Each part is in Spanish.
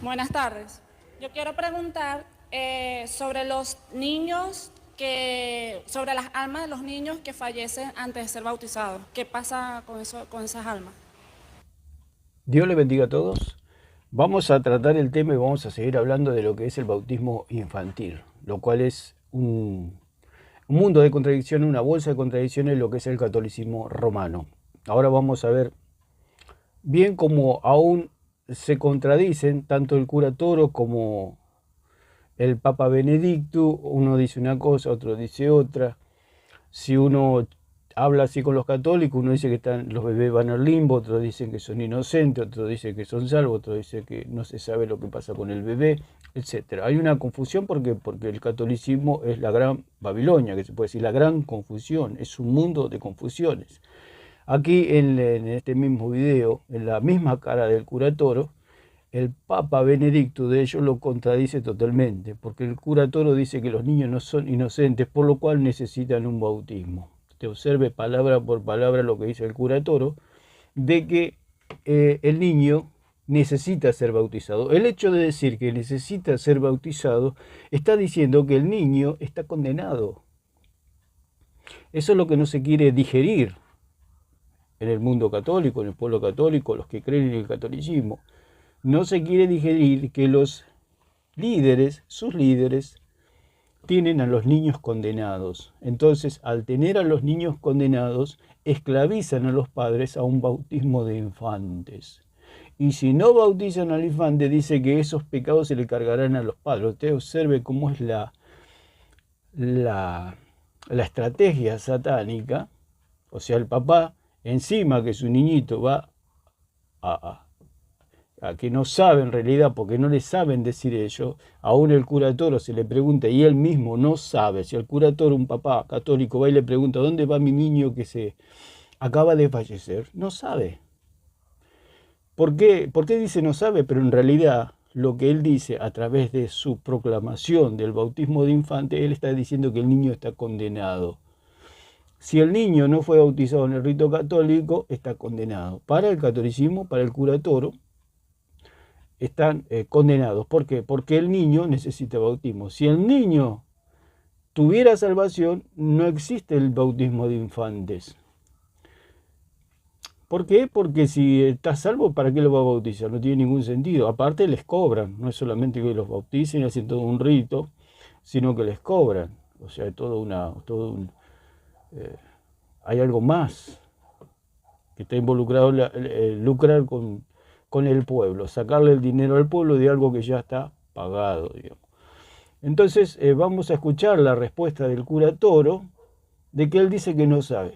Buenas tardes. Yo quiero preguntar sobre los niños sobre las almas de los niños que fallecen antes de ser bautizados. ¿Qué pasa con eso, con esas almas? Dios le bendiga a todos. Vamos a tratar el tema y vamos a seguir hablando de lo que es el bautismo infantil, lo cual es un mundo de contradicciones, una bolsa de contradicciones, lo que es el catolicismo romano. Ahora vamos a ver bien cómo aún se contradicen tanto el cura Toro como el Papa Benedicto. Uno dice una cosa, otro dice otra. Si uno habla así con los católicos, uno dice que los bebés van al limbo, otros dicen que son inocentes, otros dicen que son salvos, otros dicen que no se sabe lo que pasa con el bebé, etcétera. Hay una confusión porque el catolicismo es la gran Babilonia, que se puede decir la gran confusión, es un mundo de confusiones. Aquí en este mismo video, en la misma cara del cura Toro, el Papa Benedicto de ellos lo contradice totalmente, porque el cura Toro dice que los niños no son inocentes, por lo cual necesitan un bautismo. Te observe palabra por palabra lo que dice el cura Toro, de que el niño necesita ser bautizado. El hecho de decir que necesita ser bautizado está diciendo que el niño está condenado. Eso es lo que no se quiere digerir en el mundo católico, en el pueblo católico, los que creen en el catolicismo. No se quiere digerir que los líderes, sus líderes, tienen a los niños condenados. Entonces, al tener a los niños condenados, esclavizan a los padres a un bautismo de infantes. Y si no bautizan al infante, dice que esos pecados se le cargarán a los padres. Usted observe cómo es la estrategia satánica. O sea, el papá, encima que su niñito va a que no sabe en realidad, porque no le saben decir ellos, aún el cura Toro se le pregunta y él mismo no sabe. Si el cura Toro, un papá católico, va y le pregunta, ¿dónde va mi niño que se acaba de fallecer? No sabe. ¿Por qué? ¿Por qué dice no sabe? Pero en realidad lo que él dice a través de su proclamación del bautismo de infante, él está diciendo que el niño está condenado. Si el niño no fue bautizado en el rito católico, está condenado. Para el catolicismo, para el cura Toro, están condenados. ¿Por qué? Porque el niño necesita bautismo. Si el niño tuviera salvación, no existe el bautismo de infantes. ¿Por qué? Porque si está salvo, ¿para qué lo va a bautizar? No tiene ningún sentido. Aparte les cobran, no es solamente que los bauticen y hacen todo un rito, sino que les cobran. O sea, hay algo más que está involucrado lucrar con el pueblo, sacarle el dinero al pueblo de algo que ya está pagado, digamos. Entonces vamos a escuchar la respuesta del cura Toro, de que él dice que no sabe.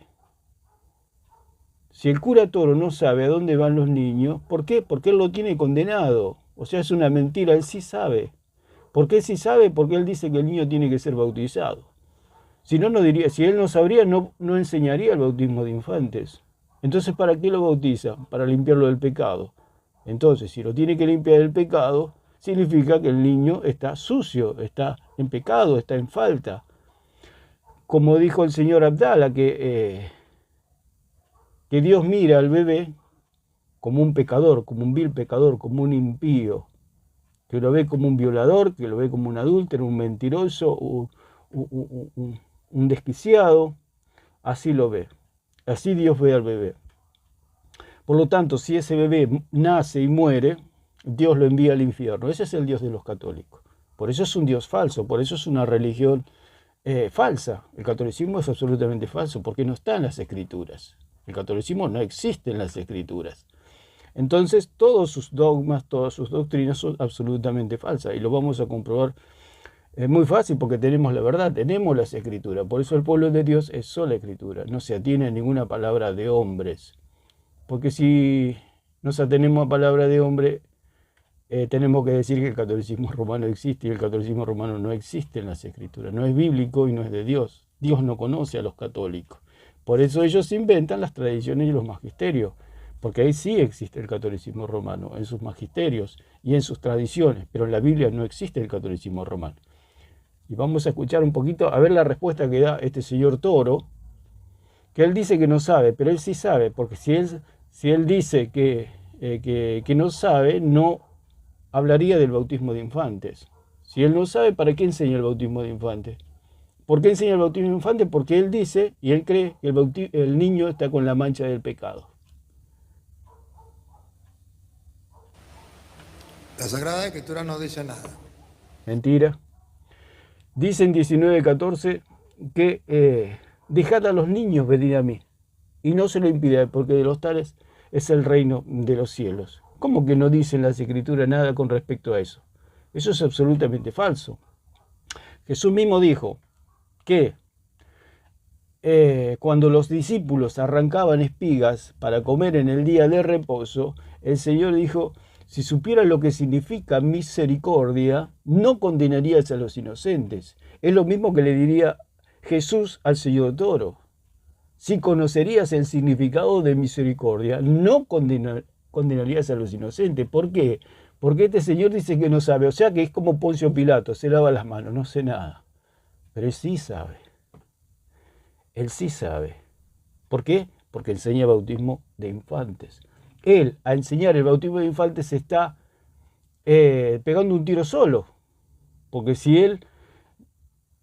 Si el cura Toro no sabe a dónde van los niños, ¿por qué? Porque él lo tiene condenado. O sea, es una mentira, él sí sabe. ¿Por qué sí sabe? Porque él dice que el niño tiene que ser bautizado. Si no, no diría, si él no sabría, no enseñaría el bautismo de infantes. Entonces, ¿para qué lo bautiza? Para limpiarlo del pecado. Entonces, si lo tiene que limpiar del pecado, significa que el niño está sucio, está en pecado, está en falta. Como dijo el señor Abdala, que Dios mira al bebé como un pecador, como un vil pecador, como un impío, que lo ve como un violador, que lo ve como un adúltero, un mentiroso, un desquiciado. Así lo ve. Así Dios ve al bebé. Por lo tanto, si ese bebé nace y muere, Dios lo envía al infierno. Ese es el Dios de los católicos. Por eso es un Dios falso, por eso es una religión falsa. El catolicismo es absolutamente falso, porque no está en las escrituras. El catolicismo no existe en las escrituras. Entonces, todos sus dogmas, todas sus doctrinas son absolutamente falsas. Y lo vamos a comprobar muy fácil porque tenemos la verdad, tenemos las escrituras. Por eso el pueblo de Dios es sola escritura, no se atiene a ninguna palabra de hombres. Porque si nos atenemos a palabra de hombre, tenemos que decir que el catolicismo romano existe y el catolicismo romano no existe en las escrituras. No es bíblico y no es de Dios. Dios no conoce a los católicos. Por eso ellos inventan las tradiciones y los magisterios. Porque ahí sí existe el catolicismo romano, en sus magisterios y en sus tradiciones. Pero en la Biblia no existe el catolicismo romano. Y vamos a escuchar un poquito, a ver la respuesta que da este señor Toro, que él dice que no sabe, pero él sí sabe, porque si él dice que no sabe, no hablaría del bautismo de infantes. Si él no sabe, ¿para qué enseña el bautismo de infantes? ¿Por qué enseña el bautismo de infantes? Porque él dice y él cree que el niño está con la mancha del pecado. La Sagrada Escritura no dice nada. Mentira. Dice en 19:14 que dejad a los niños venir a mí y no se lo impidáis, porque de los tales es el reino de los cielos. ¿Cómo que no dicen las Escrituras nada con respecto a eso? Eso es absolutamente falso. Jesús mismo dijo que cuando los discípulos arrancaban espigas para comer en el día de reposo, el Señor dijo: si supieras lo que significa misericordia, no condenarías a los inocentes. Es lo mismo que le diría Jesús al señor Toro. Si conocerías el significado de misericordia, no condenarías a los inocentes. ¿Por qué? Porque este señor dice que no sabe. O sea que es como Poncio Pilato, se lava las manos, no sé nada. Pero él sí sabe. Él sí sabe. ¿Por qué? Porque enseña bautismo de infantes. Él, al enseñar el bautismo de infantes, se está pegando un tiro solo. Porque si él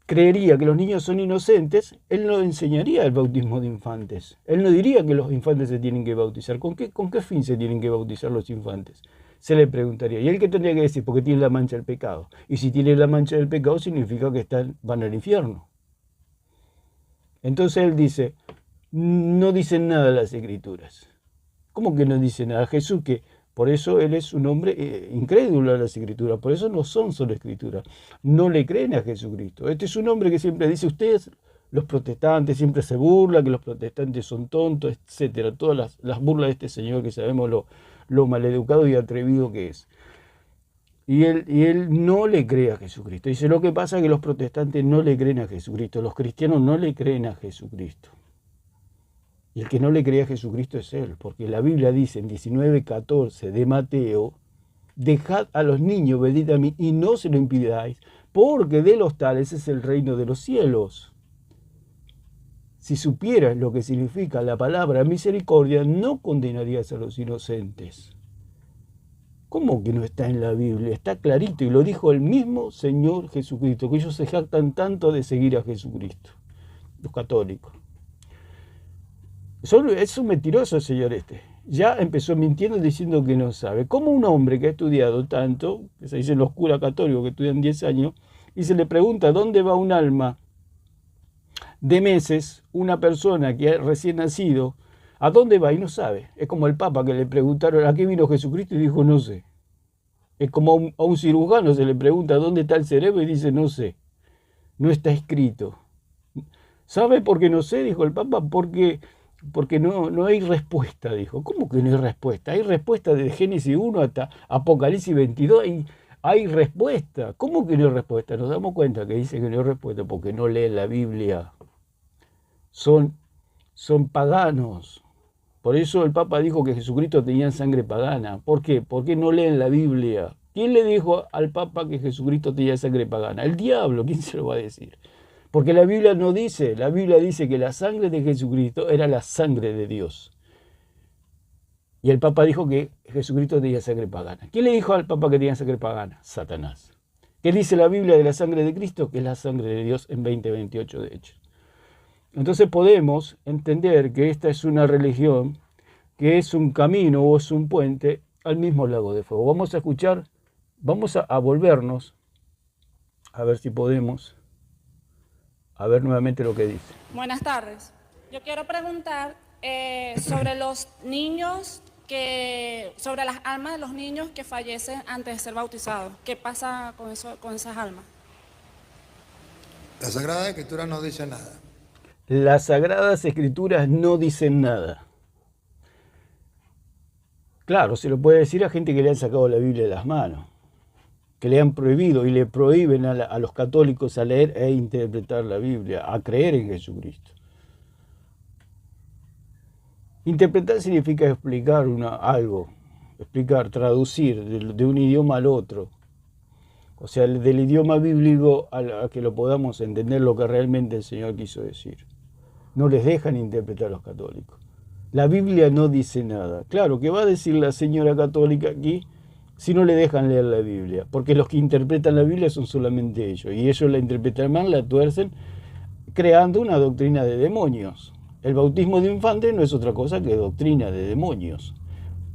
creería que los niños son inocentes, él no enseñaría el bautismo de infantes. Él no diría que los infantes se tienen que bautizar. ¿Con qué fin se tienen que bautizar los infantes? Se le preguntaría. ¿Y él qué tendría que decir? Porque tiene la mancha del pecado. Y si tiene la mancha del pecado, significa que van al infierno. Entonces él dice, no dicen nada las Escrituras. ¿Cómo que no dice nada? Jesús, que por eso él es un hombre incrédulo a las Escrituras, por eso no son solo Escrituras, no le creen a Jesucristo. Este es un hombre que siempre dice: ustedes, los protestantes, siempre se burlan, que los protestantes son tontos, etcétera. Todas las burlas de este señor, que sabemos lo maleducado y atrevido que es. Y él no le cree a Jesucristo. Dice: lo que pasa es que los protestantes no le creen a Jesucristo, los cristianos no le creen a Jesucristo. Y el que no le cree a Jesucristo es él, porque la Biblia dice en 19:14 de Mateo: dejad a los niños, venid a mí, y no se lo impidáis, porque de los tales es el reino de los cielos. Si supieras lo que significa la palabra misericordia, no condenarías a los inocentes. ¿Cómo que no está en la Biblia? Está clarito, y lo dijo el mismo Señor Jesucristo, que ellos se jactan tanto de seguir a Jesucristo, los católicos. Es un mentiroso el señor este. Ya empezó mintiendo diciendo que no sabe. ¿Cómo un hombre que ha estudiado tanto, que se dicen los curas católicos que estudian 10 años, y se le pregunta dónde va un alma de meses, una persona que ha recién nacido, a dónde va y no sabe? Es como el Papa, que le preguntaron a qué vino Jesucristo y dijo no sé. Es como a un cirujano se le pregunta dónde está el cerebro y dice no sé. No está escrito. ¿Sabe por qué no sé? Dijo el Papa, porque no hay respuesta, dijo. ¿Cómo que no hay respuesta? Hay respuesta desde Génesis 1 hasta Apocalipsis 22. Hay respuesta. ¿Cómo que no hay respuesta? Nos damos cuenta que dice que no hay respuesta porque no leen la Biblia. Son paganos. Por eso el Papa dijo que Jesucristo tenía sangre pagana. ¿Por qué? Porque no leen la Biblia. ¿Quién le dijo al Papa que Jesucristo tenía sangre pagana? El diablo. ¿Quién se lo va a decir? Porque la Biblia no dice, la Biblia dice que la sangre de Jesucristo era la sangre de Dios. Y el Papa dijo que Jesucristo tenía sangre pagana. ¿Quién le dijo al Papa que tenía sangre pagana? Satanás. ¿Qué dice la Biblia de la sangre de Cristo? Que es la sangre de Dios en 20:28 de Hechos. Entonces podemos entender que esta es una religión, que es un camino o es un puente al mismo lago de fuego. Vamos a escuchar, vamos a volvernos, a ver si podemos. A ver nuevamente lo que dice. Buenas tardes. Yo quiero preguntar sobre los niños sobre las almas de los niños que fallecen antes de ser bautizados. ¿Qué pasa con esas almas? La Sagrada Escritura no dice nada. Las Sagradas Escrituras no dicen nada. Claro, se lo puede decir a gente que le han sacado la Biblia de las manos, que le han prohibido y le prohíben a los católicos a leer e interpretar la Biblia, a creer en Jesucristo. Interpretar significa explicar algo, traducir de un idioma al otro. O sea, del idioma bíblico a que lo podamos entender lo que realmente el Señor quiso decir. No les dejan interpretar a los católicos. La Biblia no dice nada. Claro, ¿qué va a decir la señora católica aquí? si no le dejan leer la Biblia, porque los que interpretan la Biblia son solamente ellos, y ellos la interpretan mal, la tuercen, creando una doctrina de demonios. El bautismo de infante no es otra cosa que doctrina de demonios.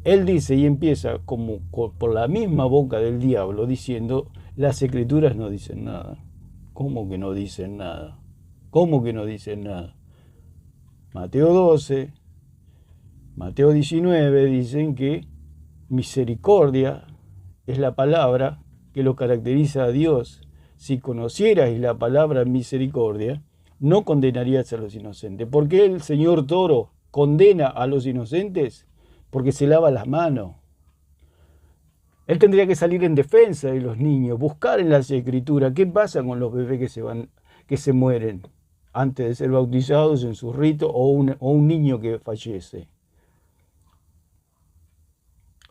Él dice y empieza como por la misma boca del diablo diciendo, las escrituras no dicen nada. ¿Cómo que no dicen nada? ¿Cómo que no dicen nada? Mateo 12, Mateo 19 dicen que misericordia es la palabra que lo caracteriza a Dios. Si conocierais la palabra misericordia, no condenarías a los inocentes. ¿Por qué el señor Toro condena a los inocentes? Porque se lava las manos. Él tendría que salir en defensa de los niños, buscar en las escrituras qué pasa con los bebés que se mueren antes de ser bautizados en su rito, o un niño que fallece.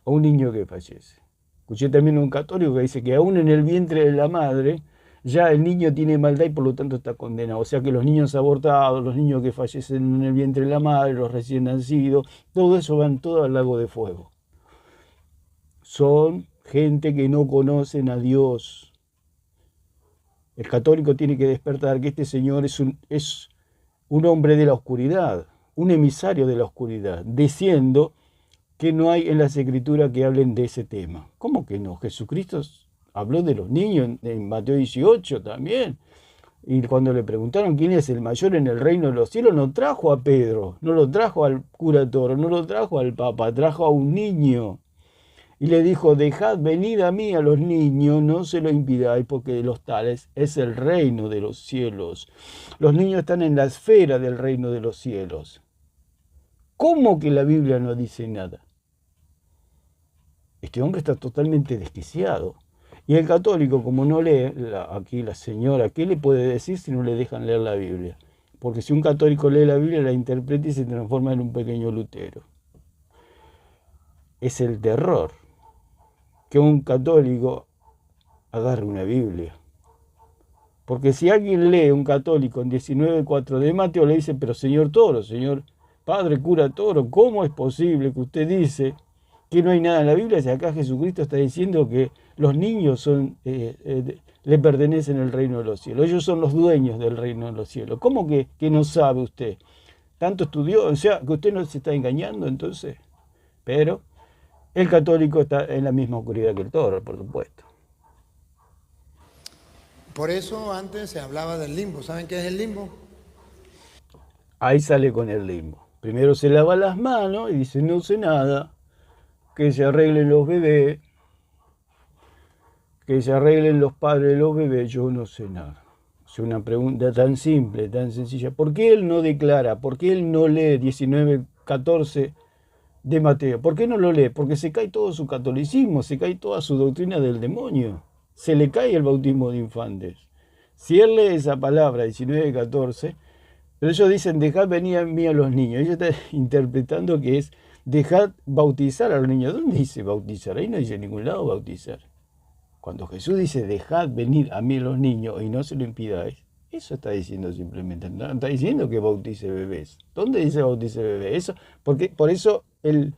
O un niño que fallece. Escuché también a un católico que dice que aún en el vientre de la madre ya el niño tiene maldad y por lo tanto está condenado. O sea que los niños abortados, los niños que fallecen en el vientre de la madre, los recién nacidos, todo eso van todo al lago de fuego. Son gente que no conocen a Dios. El católico tiene que despertar que este señor es un hombre de la oscuridad, un emisario de la oscuridad, diciendo que no hay en las escrituras que hablen de ese tema. ¿Cómo que no? Jesucristo habló de los niños en Mateo 18 también. Y cuando le preguntaron quién es el mayor en el reino de los cielos, no trajo a Pedro, no lo trajo al cura Toro, no lo trajo al Papa, trajo a un niño. Y le dijo, dejad venid a mí a los niños, no se lo impidáis, porque de los tales es el reino de los cielos. Los niños están en la esfera del reino de los cielos. ¿Cómo que la Biblia no dice nada? Este hombre está totalmente desquiciado. Y el católico, como no lee, aquí la señora, ¿qué le puede decir si no le dejan leer la Biblia? Porque si un católico lee la Biblia, la interpreta y se transforma en un pequeño Lutero. Es el terror que un católico agarre una Biblia. Porque si alguien lee un católico en 19:4 de Mateo, le dice, pero señor Toro, señor padre cura Toro, ¿cómo es posible que usted dice que no hay nada en la Biblia si acá Jesucristo está diciendo que los niños le pertenecen al reino de los cielos? Ellos son los dueños del reino de los cielos. ¿Cómo que no sabe usted? Tanto estudió, o sea, que usted no se está engañando entonces. Pero el católico está en la misma oscuridad que el Toro, por supuesto. Por eso antes se hablaba del limbo. ¿Saben qué es el limbo? Ahí sale con el limbo. Primero se lava las manos y dice, no sé nada, que se arreglen los bebés, que se arreglen los padres de los bebés, yo no sé nada. Es una pregunta tan simple, tan sencilla. ¿Por qué él no declara? ¿Por qué él no lee 19:14 de Mateo? ¿Por qué no lo lee? Porque se cae todo su catolicismo, se cae toda su doctrina del demonio. Se le cae el bautismo de infantes. Si él lee esa palabra, 19:14, pero ellos dicen, dejad venir a mí a los niños. Ellos están interpretando que es, dejad bautizar a los niños. ¿Dónde dice bautizar? Ahí no dice en ningún lado bautizar. Cuando Jesús dice, dejad venir a mí a los niños y no se lo impidáis, eso está diciendo simplemente. No está diciendo que bautice bebés. ¿Dónde dice bautice bebés? Eso, porque, por eso el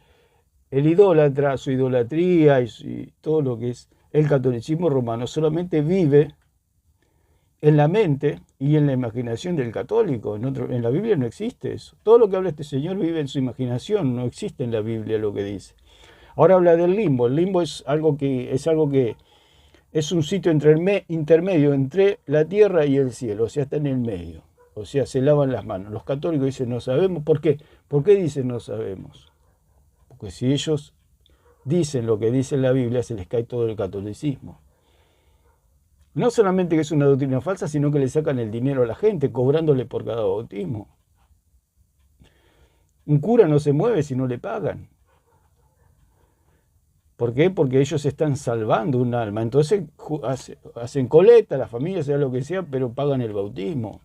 idólatra, su idolatría y todo lo que es el catolicismo romano solamente vive en la mente y en la imaginación del católico. En la Biblia no existe eso. Todo lo que habla este señor vive en su imaginación, no existe en la Biblia lo que dice. Ahora habla del limbo. El limbo es algo que es un sitio intermedio entre la tierra y el cielo, o sea, está en el medio. O sea, se lavan las manos. Los católicos dicen no sabemos. ¿Por qué? ¿Por qué dicen no sabemos? Porque si ellos dicen lo que dice la Biblia, se les cae todo el catolicismo. No solamente que es una doctrina falsa, sino que le sacan el dinero a la gente, cobrándole por cada bautismo. Un cura no se mueve si no le pagan. ¿Por qué? Porque ellos están salvando un alma. Entonces hacen colecta, la familia, sea lo que sea, pero pagan el bautismo.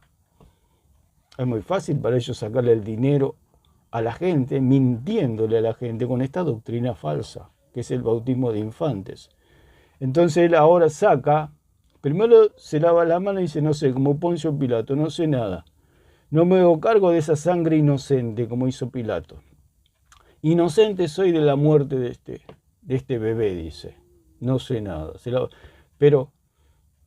Es muy fácil para ellos sacarle el dinero a la gente, mintiéndole a la gente con esta doctrina falsa, que es el bautismo de infantes. Entonces él ahora saca, primero se lava la mano y dice, no sé, como Poncio Pilato, no sé nada. No me hago cargo de esa sangre inocente, como hizo Pilato. Inocente soy de la muerte de este bebé, dice. no sé nada. Pero,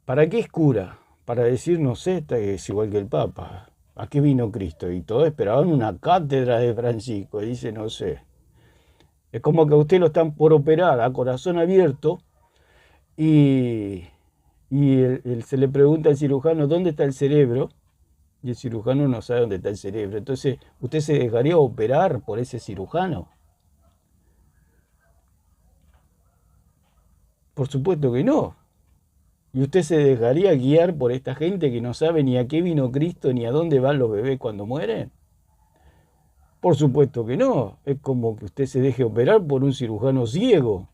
¿para qué es cura? Para decir, no sé, es igual que el Papa. ¿A qué vino Cristo? Y todos esperaban una cátedra de Francisco. Y dice, no sé. Es como que a usted lo están por operar a corazón abierto y, se le pregunta al cirujano, ¿dónde está el cerebro? Y el cirujano no sabe dónde está el cerebro. Entonces, ¿usted se dejaría operar por ese cirujano? Por supuesto que no. ¿Y usted se dejaría guiar por esta gente que no sabe ni a qué vino Cristo ni a dónde van los bebés cuando mueren? Por supuesto que no. Es como que usted se deje operar por un cirujano ciego.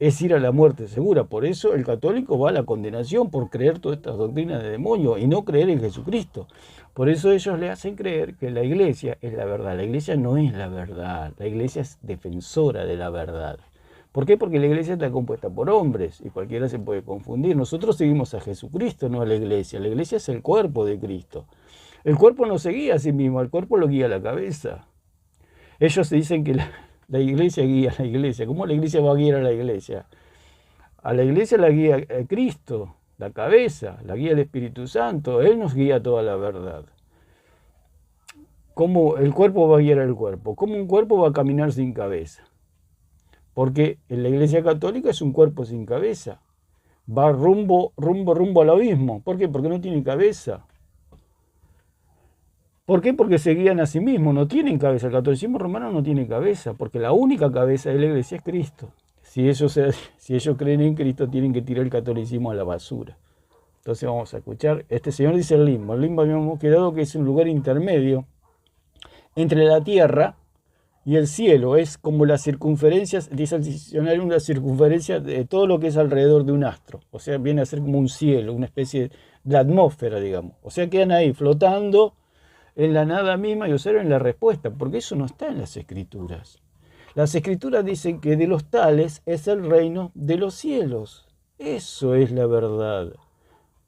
Es ir a la muerte segura. Por eso el católico va a la condenación por creer todas estas doctrinas de demonio y no creer en Jesucristo. Por eso ellos le hacen creer que la iglesia es la verdad. La iglesia no es la verdad. La iglesia es defensora de la verdad. ¿Por qué? Porque la iglesia está compuesta por hombres y cualquiera se puede confundir. Nosotros seguimos a Jesucristo, no a la iglesia. La iglesia es el cuerpo de Cristo. El cuerpo no se guía a sí mismo, el cuerpo lo guía la cabeza. Ellos dicen que la iglesia guía a la iglesia. ¿Cómo la iglesia va a guiar a la iglesia? A la iglesia la guía Cristo, la cabeza, la guía el Espíritu Santo. Él nos guía toda la verdad. ¿Cómo el cuerpo va a guiar al cuerpo? ¿Cómo un cuerpo va a caminar sin cabeza? Porque en la iglesia católica es un cuerpo sin cabeza. Va rumbo al abismo. ¿Por qué? Porque no tiene cabeza. ¿Por qué? Porque se guían a sí mismos, no tienen cabeza. El catolicismo romano no tiene cabeza, porque la única cabeza de la iglesia es Cristo. Si ellos creen en Cristo, tienen que tirar el catolicismo a la basura. Entonces vamos a escuchar. Este señor dice el limbo. El limbo habíamos quedado que es un lugar intermedio entre la tierra y el cielo. Es como las circunferencias, dice el diccionario, una circunferencia de todo lo que es alrededor de un astro. O sea, viene a ser como un cielo, una especie de atmósfera, digamos. O sea, quedan ahí flotando en la nada misma y observen la respuesta, porque eso no está en las escrituras. Las escrituras dicen que de los tales es el reino de los cielos. Eso es la verdad.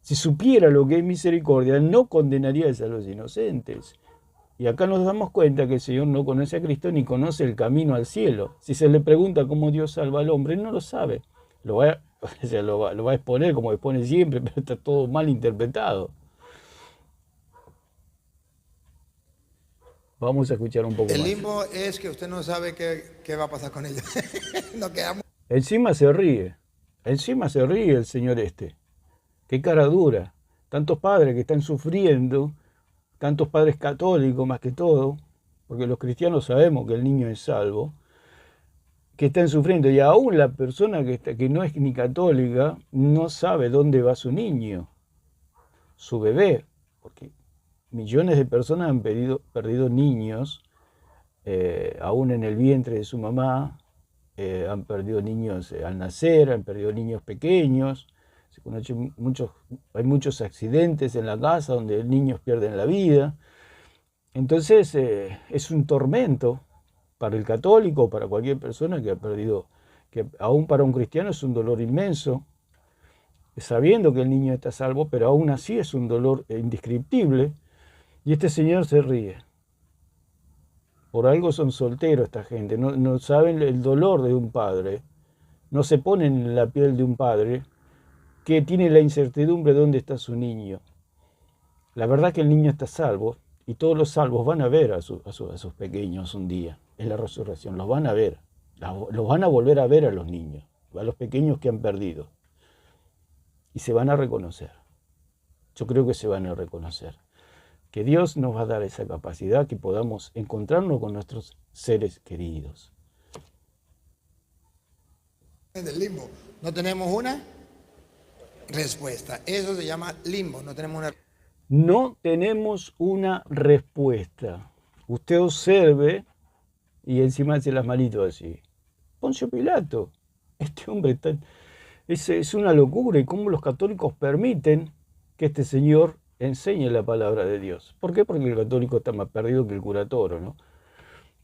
Si supiera lo que es misericordia, no condenaría a los inocentes. Y acá nos damos cuenta que el Señor no conoce a Cristo ni conoce el camino al cielo. Si se le pregunta cómo Dios salva al hombre, no lo sabe. Lo va a exponer como expone siempre, pero está todo mal interpretado. Vamos a escuchar un poco más. El limbo es que usted no sabe qué va a pasar con ellos. No quedamos. Encima se ríe el señor este. Qué cara dura. Tantos padres que están sufriendo, tantos padres católicos más que todo, porque los cristianos sabemos que el niño es salvo, que están sufriendo. Y aún la persona que no es ni católica no sabe dónde va su niño, su bebé, porque millones de personas han perdido niños, aún en el vientre de su mamá, han perdido niños al nacer, han perdido niños pequeños. Se conocen hay muchos accidentes en la casa donde niños pierden la vida. Entonces es un tormento para el católico, para cualquier persona que ha perdido, que aún para un cristiano es un dolor inmenso, sabiendo que el niño está salvo, pero aún así es un dolor indescriptible. Y este señor se ríe. Por algo son solteros esta gente, no saben el dolor de un padre, no se ponen en la piel de un padre que tiene la incertidumbre de dónde está su niño. La verdad que el niño está salvo y todos los salvos van a ver a sus pequeños un día, en la resurrección, los van a ver, los van a volver a ver a los niños, a los pequeños que han perdido. Y se van a reconocer. Yo creo que se van a reconocer. Que Dios nos va a dar esa capacidad, que podamos encontrarnos con nuestros seres queridos. Del limbo. No tenemos una respuesta. Eso se llama limbo. No tenemos una. No tenemos una respuesta. Usted observe y encima hace las manitos así. Poncio Pilato. Este hombre es una locura. Y cómo los católicos permiten que este señor enseñe la palabra de Dios. ¿Por qué? Porque el católico está más perdido que el cura Toro, ¿no?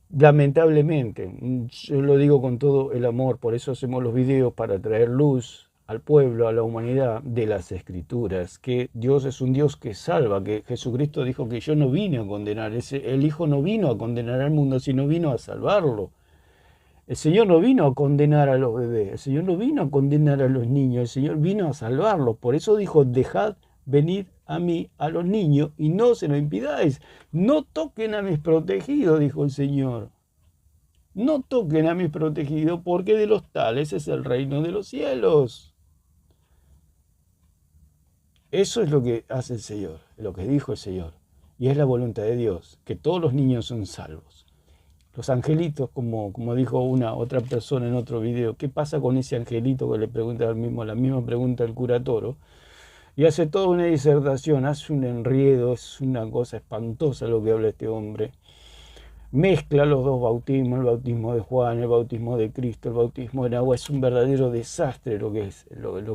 Lamentablemente, yo lo digo con todo el amor, por eso hacemos los videos para traer luz al pueblo, a la humanidad, de las Escrituras, que Dios es un Dios que salva, que Jesucristo dijo que yo no vine a condenar, el Hijo no vino a condenar al mundo, sino vino a salvarlo. El Señor no vino a condenar a los bebés, el Señor no vino a condenar a los niños, el Señor vino a salvarlos. Por eso dijo, dejad venir a mí a los niños y no se lo impidáis. No toquen a mis protegidos, dijo el Señor. No toquen a mis protegidos, porque de los tales es el reino de los cielos. Eso es lo que hace el Señor, lo que dijo el Señor. Y es la voluntad de Dios, que todos los niños son salvos. Los angelitos, como dijo otra persona en otro video, ¿qué pasa con ese angelito que le pregunta la misma pregunta al cura Toro? Y hace toda una disertación, hace un enredo, es una cosa espantosa lo que habla este hombre. Mezcla los dos bautismos, el bautismo de Juan, el bautismo de Cristo, el bautismo en agua. Es un verdadero desastre lo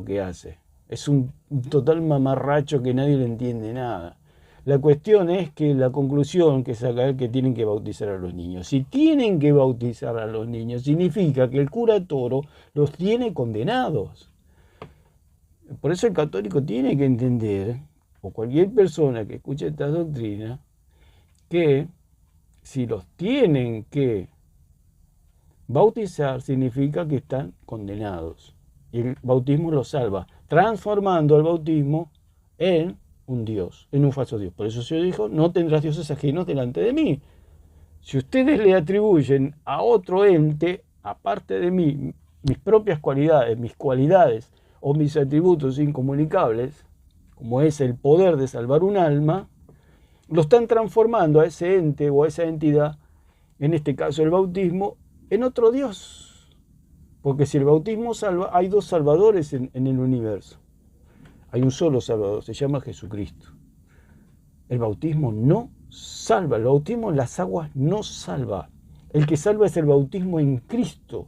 que hace. Es un total mamarracho que nadie le entiende nada. La cuestión es que la conclusión que saca es que tienen que bautizar a los niños. Si tienen que bautizar a los niños, significa que el cura Toro los tiene condenados. Por eso el católico tiene que entender, o cualquier persona que escuche esta doctrina, que si los tienen que bautizar, significa que están condenados. Y el bautismo los salva, transformando el bautismo en un Dios, en un falso Dios. Por eso se dijo, no tendrás dioses ajenos delante de mí. Si ustedes le atribuyen a otro ente, aparte de mí, mis propias cualidades o mis atributos incomunicables, como es el poder de salvar un alma, lo están transformando a ese ente o a esa entidad, en este caso el bautismo, en otro Dios. Porque si el bautismo salva, hay dos salvadores en el universo. Hay un solo Salvador, se llama Jesucristo. El bautismo no salva, el bautismo en las aguas no salva. El que salva es el bautismo en Cristo.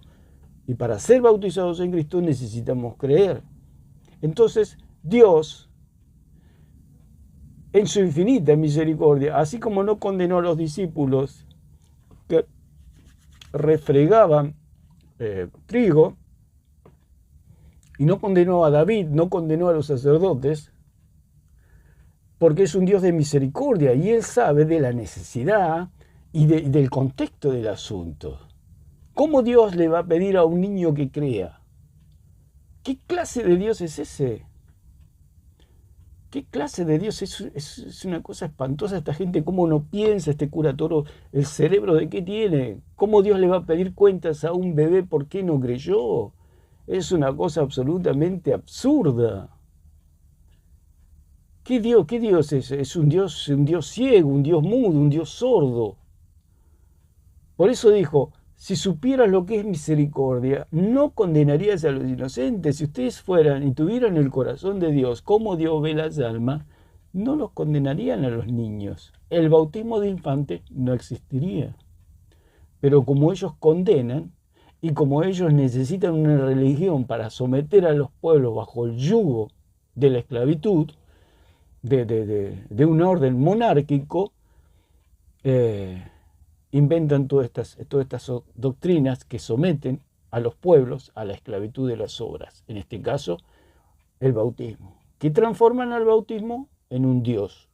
Y para ser bautizados en Cristo necesitamos creer. Entonces, Dios, en su infinita misericordia, así como no condenó a los discípulos que refregaban trigo, y no condenó a David, no condenó a los sacerdotes, porque es un Dios de misericordia y Él sabe de la necesidad y del contexto del asunto. ¿Cómo Dios le va a pedir a un niño que crea? ¿Qué clase de Dios es ese? ¿Qué clase de Dios? Es una cosa espantosa esta gente, cómo no piensa este cura Toro, el cerebro de qué tiene. ¿Cómo Dios le va a pedir cuentas a un bebé por qué no creyó? Es una cosa absolutamente absurda. ¿Qué Dios es? Es un Dios ciego, un Dios mudo, un Dios sordo. Por eso dijo, si supieras lo que es misericordia, no condenarías a los inocentes. Si ustedes fueran y tuvieran el corazón de Dios, como Dios ve las almas, no los condenarían a los niños. El bautismo de infante no existiría. Pero como ellos condenan, y como ellos necesitan una religión para someter a los pueblos bajo el yugo de la esclavitud, de un orden monárquico, inventan todas estas doctrinas que someten a los pueblos a la esclavitud de las obras. En este caso, el bautismo. Que transforman al bautismo en un Dios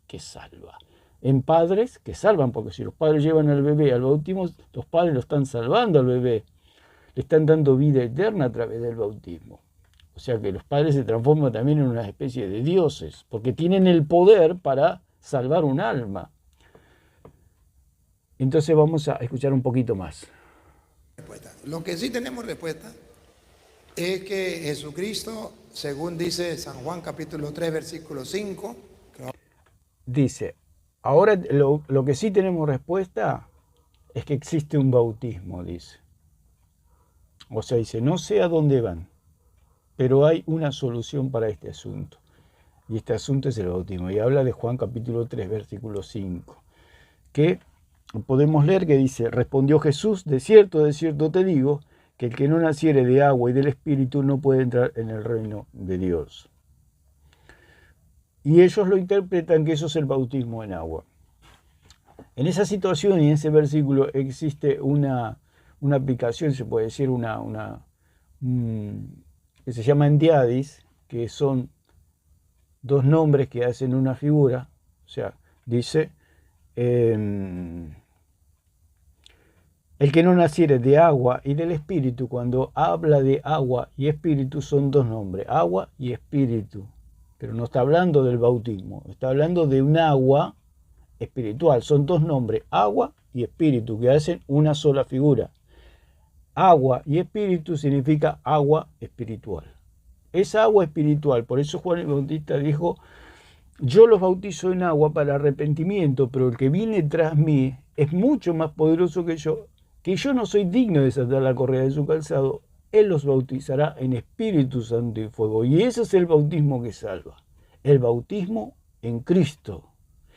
que salva. En padres que salvan, porque si los padres llevan al bebé al bautismo, los padres lo están salvando al bebé. Le están dando vida eterna a través del bautismo. O sea que los padres se transforman también en una especie de dioses, porque tienen el poder para salvar un alma. Entonces vamos a escuchar un poquito más. Lo que sí tenemos respuesta es que Jesucristo, según dice San Juan capítulo 3, versículo 5, dice, ahora lo que sí tenemos respuesta es que existe un bautismo, dice. O sea, dice, no sé a dónde van, pero hay una solución para este asunto. Y este asunto es el bautismo. Y habla de Juan capítulo 3, versículo 5, que podemos leer que dice, respondió Jesús, de cierto te digo, que el que no naciere de agua y del Espíritu no puede entrar en el reino de Dios. Y ellos lo interpretan que eso es el bautismo en agua. En esa situación y en ese versículo existe una aplicación, se puede decir, que se llama endiadis, que son dos nombres que hacen una figura. O sea, dice, El que no naciere de agua y del espíritu, cuando habla de agua y espíritu, son dos nombres, agua y espíritu. Pero no está hablando del bautismo, está hablando de un agua espiritual. Son dos nombres, agua y espíritu, que hacen una sola figura. Agua y espíritu significa agua espiritual. Esa agua espiritual, por eso Juan el Bautista dijo: yo los bautizo en agua para arrepentimiento, pero el que viene tras mí es mucho más poderoso que yo no soy digno de desatar la correa de su calzado. Él los bautizará en Espíritu Santo y fuego. Y ese es el bautismo que salva. El bautismo en Cristo.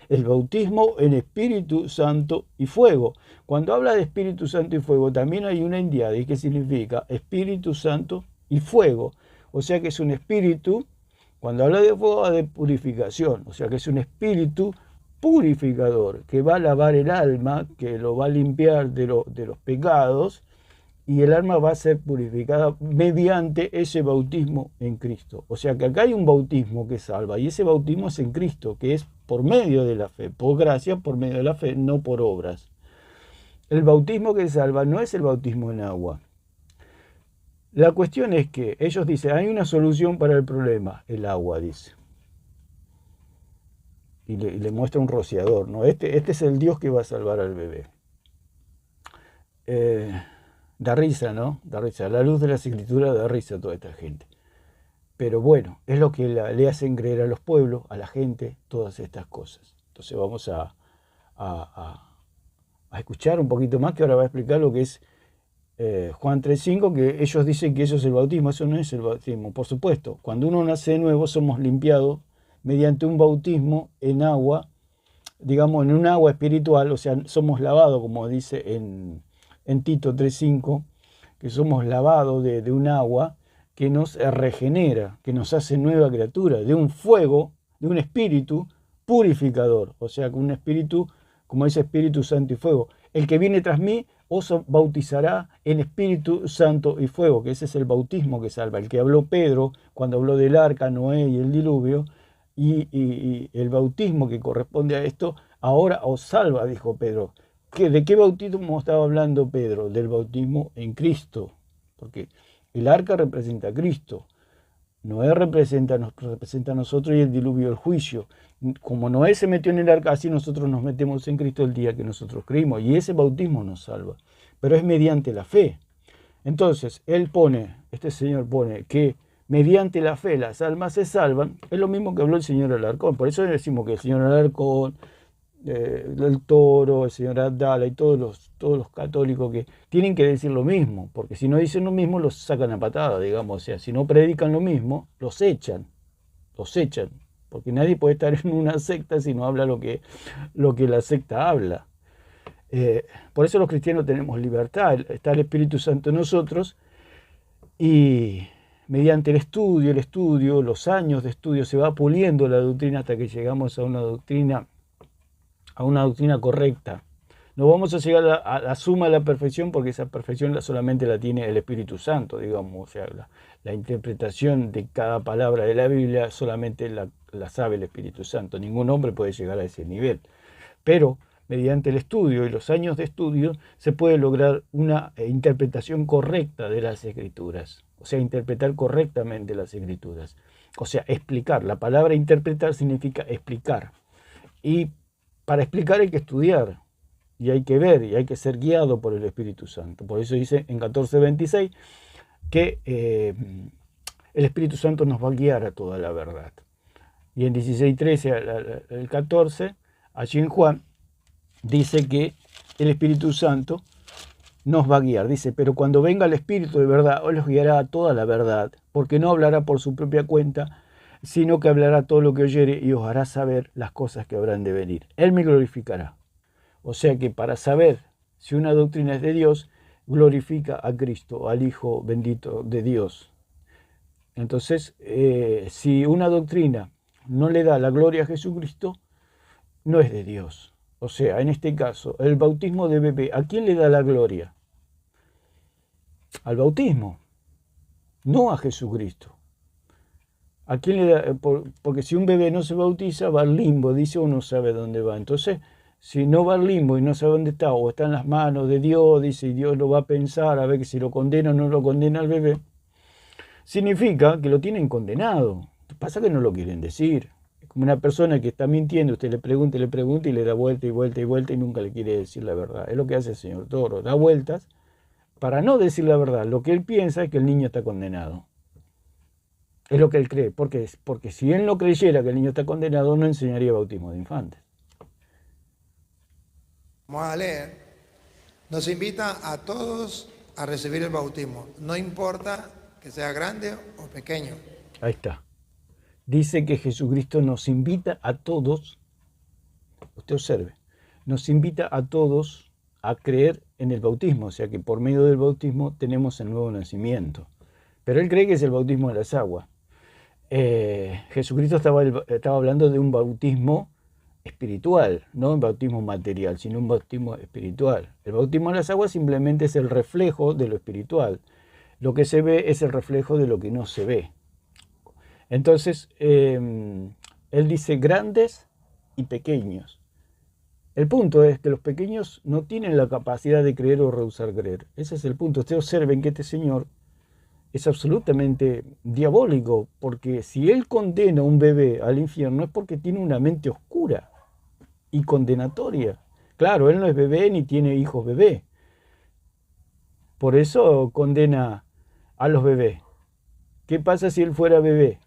El bautismo en Espíritu Santo y fuego. Cuando habla de Espíritu Santo y fuego, también hay una endiadis que significa Espíritu Santo y fuego. O sea que es un espíritu, cuando habla de fuego, de purificación. O sea que es un espíritu purificador, que va a lavar el alma, que lo va a limpiar de los pecados, y el alma va a ser purificada mediante ese bautismo en Cristo. O sea que acá hay un bautismo que salva, y ese bautismo es en Cristo, que es por medio de la fe, por gracia, por medio de la fe, no por obras. El bautismo que salva no es el bautismo en agua. La cuestión es que ellos dicen, hay una solución para el problema, el agua, dice. Y le muestra un rociador, ¿no? Este es el Dios que va a salvar al bebé. Da risa, ¿no? Da risa. A la luz de las escrituras da risa a toda esta gente. Pero bueno, es lo que le hacen creer a los pueblos, a la gente, todas estas cosas. Entonces vamos a escuchar un poquito más, que ahora va a explicar lo que es Juan 3:5, que ellos dicen que eso es el bautismo. Eso no es el bautismo. Por supuesto, cuando uno nace de nuevo somos limpiados mediante un bautismo en agua, digamos en un agua espiritual, o sea, somos lavados, como dice en Tito 3:5, que somos lavados de un agua que nos regenera, que nos hace nueva criatura, de un fuego, de un espíritu purificador, o sea, con un espíritu, como dice Espíritu Santo y fuego. El que viene tras mí os bautizará en Espíritu Santo y fuego, que ese es el bautismo que salva, el que habló Pedro cuando habló del arca, Noé y el diluvio. Y el bautismo que corresponde a esto, ahora os salva, dijo Pedro. ¿De qué bautismo estaba hablando Pedro? Del bautismo en Cristo, porque el arca representa a Cristo, Noé nos representa a nosotros, y el diluvio el juicio. Como Noé se metió en el arca, así nosotros nos metemos en Cristo el día que nosotros creímos, y ese bautismo nos salva, pero es mediante la fe. Entonces, este Señor pone que mediante la fe las almas se salvan. Es lo mismo que habló el señor Alarcón. Por eso decimos que el señor Alarcón, el Toro, el señor Abdala y todos los católicos que tienen que decir lo mismo, porque si no dicen lo mismo los sacan a patada, digamos. O sea, si no predican lo mismo, los echan, porque nadie puede estar en una secta si no habla lo que la secta habla. Por eso los cristianos tenemos libertad, está el Espíritu Santo en nosotros, y mediante el estudio, los años de estudio, se va puliendo la doctrina hasta que llegamos a una doctrina correcta. No vamos a llegar a la suma de la perfección, porque esa perfección solamente la tiene el Espíritu Santo, digamos. O sea, la interpretación de cada palabra de la Biblia solamente la sabe el Espíritu Santo. Ningún hombre puede llegar a ese nivel. Pero mediante el estudio y los años de estudio se puede lograr una interpretación correcta de las Escrituras. O sea, interpretar correctamente las Escrituras. O sea, explicar. La palabra interpretar significa explicar. Y para explicar hay que estudiar, y hay que ver, y hay que ser guiado por el Espíritu Santo. Por eso dice en 14:26 que el Espíritu Santo nos va a guiar a toda la verdad. Y en 16:13 al 14, allí en Juan, dice que el Espíritu Santo nos va a guiar. Dice, pero cuando venga el Espíritu de verdad, os los guiará a toda la verdad, porque no hablará por su propia cuenta, sino que hablará todo lo que oyere y os hará saber las cosas que habrán de venir. Él me glorificará. O sea que para saber si una doctrina es de Dios, glorifica a Cristo, al Hijo bendito de Dios. Entonces, si una doctrina no le da la gloria a Jesucristo, no es de Dios. O sea, en este caso, el bautismo de bebé, ¿a quién le da la gloria? Al bautismo, no a Jesucristo. ¿A quién le da? Porque si un bebé no se bautiza, va al limbo, dice, uno sabe dónde va. Entonces, si no va al limbo y no sabe dónde está, o está en las manos de Dios, dice, y Dios lo va a pensar, a ver que si lo condena o no lo condena al bebé, significa que lo tienen condenado. Lo que pasa es que no lo quieren decir. Es como una persona que está mintiendo, usted le pregunta y le da vuelta y vuelta y vuelta y nunca le quiere decir la verdad. Es lo que hace el señor Toro, da vueltas para no decir la verdad. Lo que él piensa es que el niño está condenado. Es lo que él cree. ¿Por qué? Porque si él no creyera que el niño está condenado, no enseñaría bautismo de infantes. Vamos a leer. Nos invita a todos a recibir el bautismo. No importa que sea grande o pequeño. Ahí está. Dice que Jesucristo nos invita a todos, usted observe, nos invita a todos a creer en el bautismo, o sea que por medio del bautismo tenemos el nuevo nacimiento. Pero él cree que es el bautismo de las aguas. Jesucristo estaba hablando de un bautismo espiritual, no un bautismo material, sino un bautismo espiritual. El bautismo de las aguas simplemente es el reflejo de lo espiritual. Lo que se ve es el reflejo de lo que no se ve. Entonces, él dice grandes y pequeños. El punto es que los pequeños no tienen la capacidad de creer o rehusar creer. Ese es el punto. Ustedes observen que este señor es absolutamente diabólico, porque si él condena a un bebé al infierno es porque tiene una mente oscura y condenatoria. Claro, él no es bebé ni tiene hijos bebé. Por eso condena a los bebés. ¿Qué pasa si él fuera bebé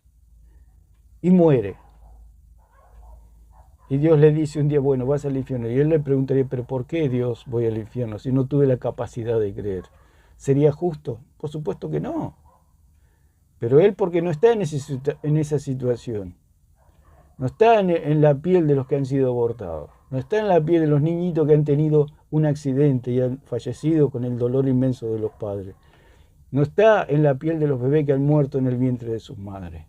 y muere? Y Dios le dice un día, bueno, vas al infierno. Y él le preguntaría, pero ¿por qué Dios voy al infierno si no tuve la capacidad de creer? ¿Sería justo? Por supuesto que no. Pero él porque no está en esa situación. No está en la piel de los que han sido abortados. No está en la piel de los niñitos que han tenido un accidente y han fallecido con el dolor inmenso de los padres. No está en la piel de los bebés que han muerto en el vientre de sus madres.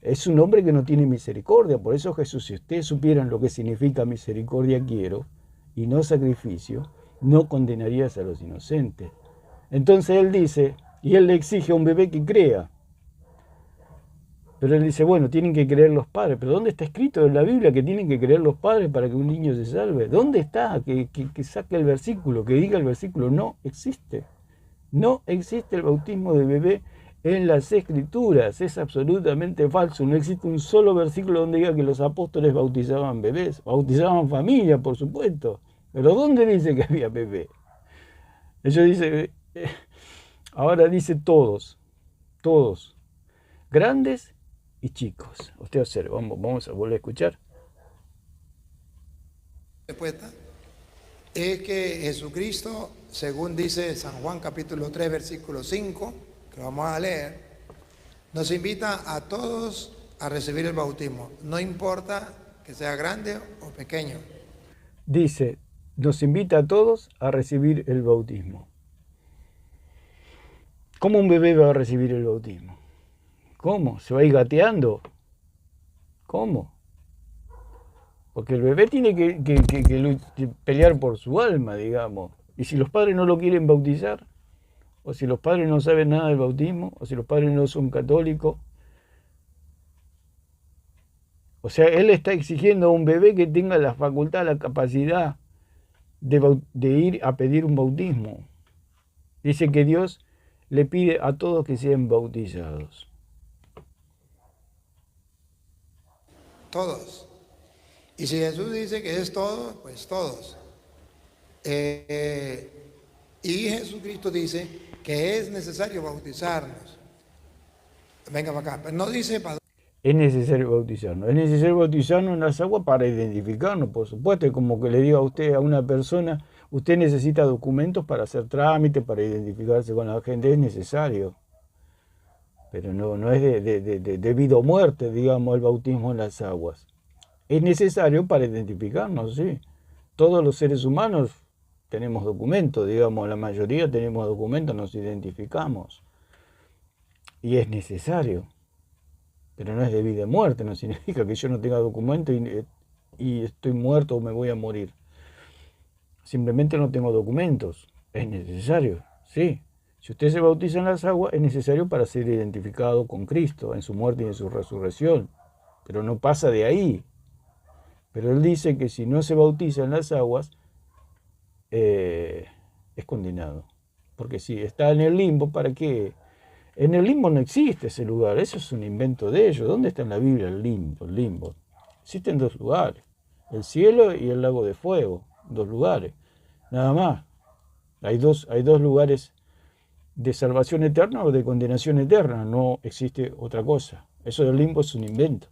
Es un hombre que no tiene misericordia. Por eso Jesús, si ustedes supieran lo que significa misericordia quiero y no sacrificio, no condenarías a los inocentes. Entonces él dice, y él le exige a un bebé que crea. Pero él dice, bueno, tienen que creer los padres. ¿Pero dónde está escrito en la Biblia que tienen que creer los padres para que un niño se salve? ¿Dónde está? Que saque el versículo, que diga el versículo. No existe. No existe el bautismo de bebé en las Escrituras. Es absolutamente falso. No existe un solo versículo donde diga que los apóstoles bautizaban bebés. Bautizaban familia, por supuesto. Pero ¿dónde dice que había bebé? Ellos dicen, ahora dice todos, grandes y chicos. Usted observa, vamos a volver a escuchar. Respuesta es que Jesucristo, según dice San Juan capítulo 3, versículo 5, que vamos a leer, nos invita a todos a recibir el bautismo. No importa que sea grande o pequeño. Dice, nos invita a todos a recibir el bautismo. ¿Cómo un bebé va a recibir el bautismo? ¿Cómo? ¿Se va a ir gateando? ¿Cómo? Porque el bebé tiene que pelear por su alma, digamos. Y si los padres no lo quieren bautizar, o si los padres no saben nada del bautismo, o si los padres no son católicos, o sea, él está exigiendo a un bebé que tenga la facultad, la capacidad de ir a pedir un bautismo. Dice que Dios le pide a todos que sean bautizados. Todos. Y si Jesús dice que es todo, pues todos. Y Jesucristo dice que es necesario bautizarnos. Venga para acá. Pero no dice para... Es necesario bautizarnos. Es necesario bautizarnos en las aguas para identificarnos, por supuesto. Es como que le diga a usted, a una persona, usted necesita documentos para hacer trámites, para identificarse con la gente. Es necesario. Pero no es de vida o muerte, digamos, el bautismo en las aguas. Es necesario para identificarnos, sí. Todos los seres humanos tenemos documentos, digamos, la mayoría tenemos documentos, nos identificamos. Y es necesario. Pero no es de vida o muerte, no significa que yo no tenga documento y estoy muerto o me voy a morir. Simplemente no tengo documentos. Es necesario, sí. Si usted se bautiza en las aguas, es necesario para ser identificado con Cristo, en su muerte y en su resurrección. Pero no pasa de ahí. Pero él dice que si no se bautiza en las aguas, es condenado. Porque si está en el limbo, ¿para qué? En el limbo no existe ese lugar, eso es un invento de ellos. ¿Dónde está en la Biblia el limbo? El limbo. Existen dos lugares, el cielo y el lago de fuego, dos lugares, nada más. Hay dos lugares de salvación eterna o de condenación eterna, no existe otra cosa. Eso del limbo es un invento.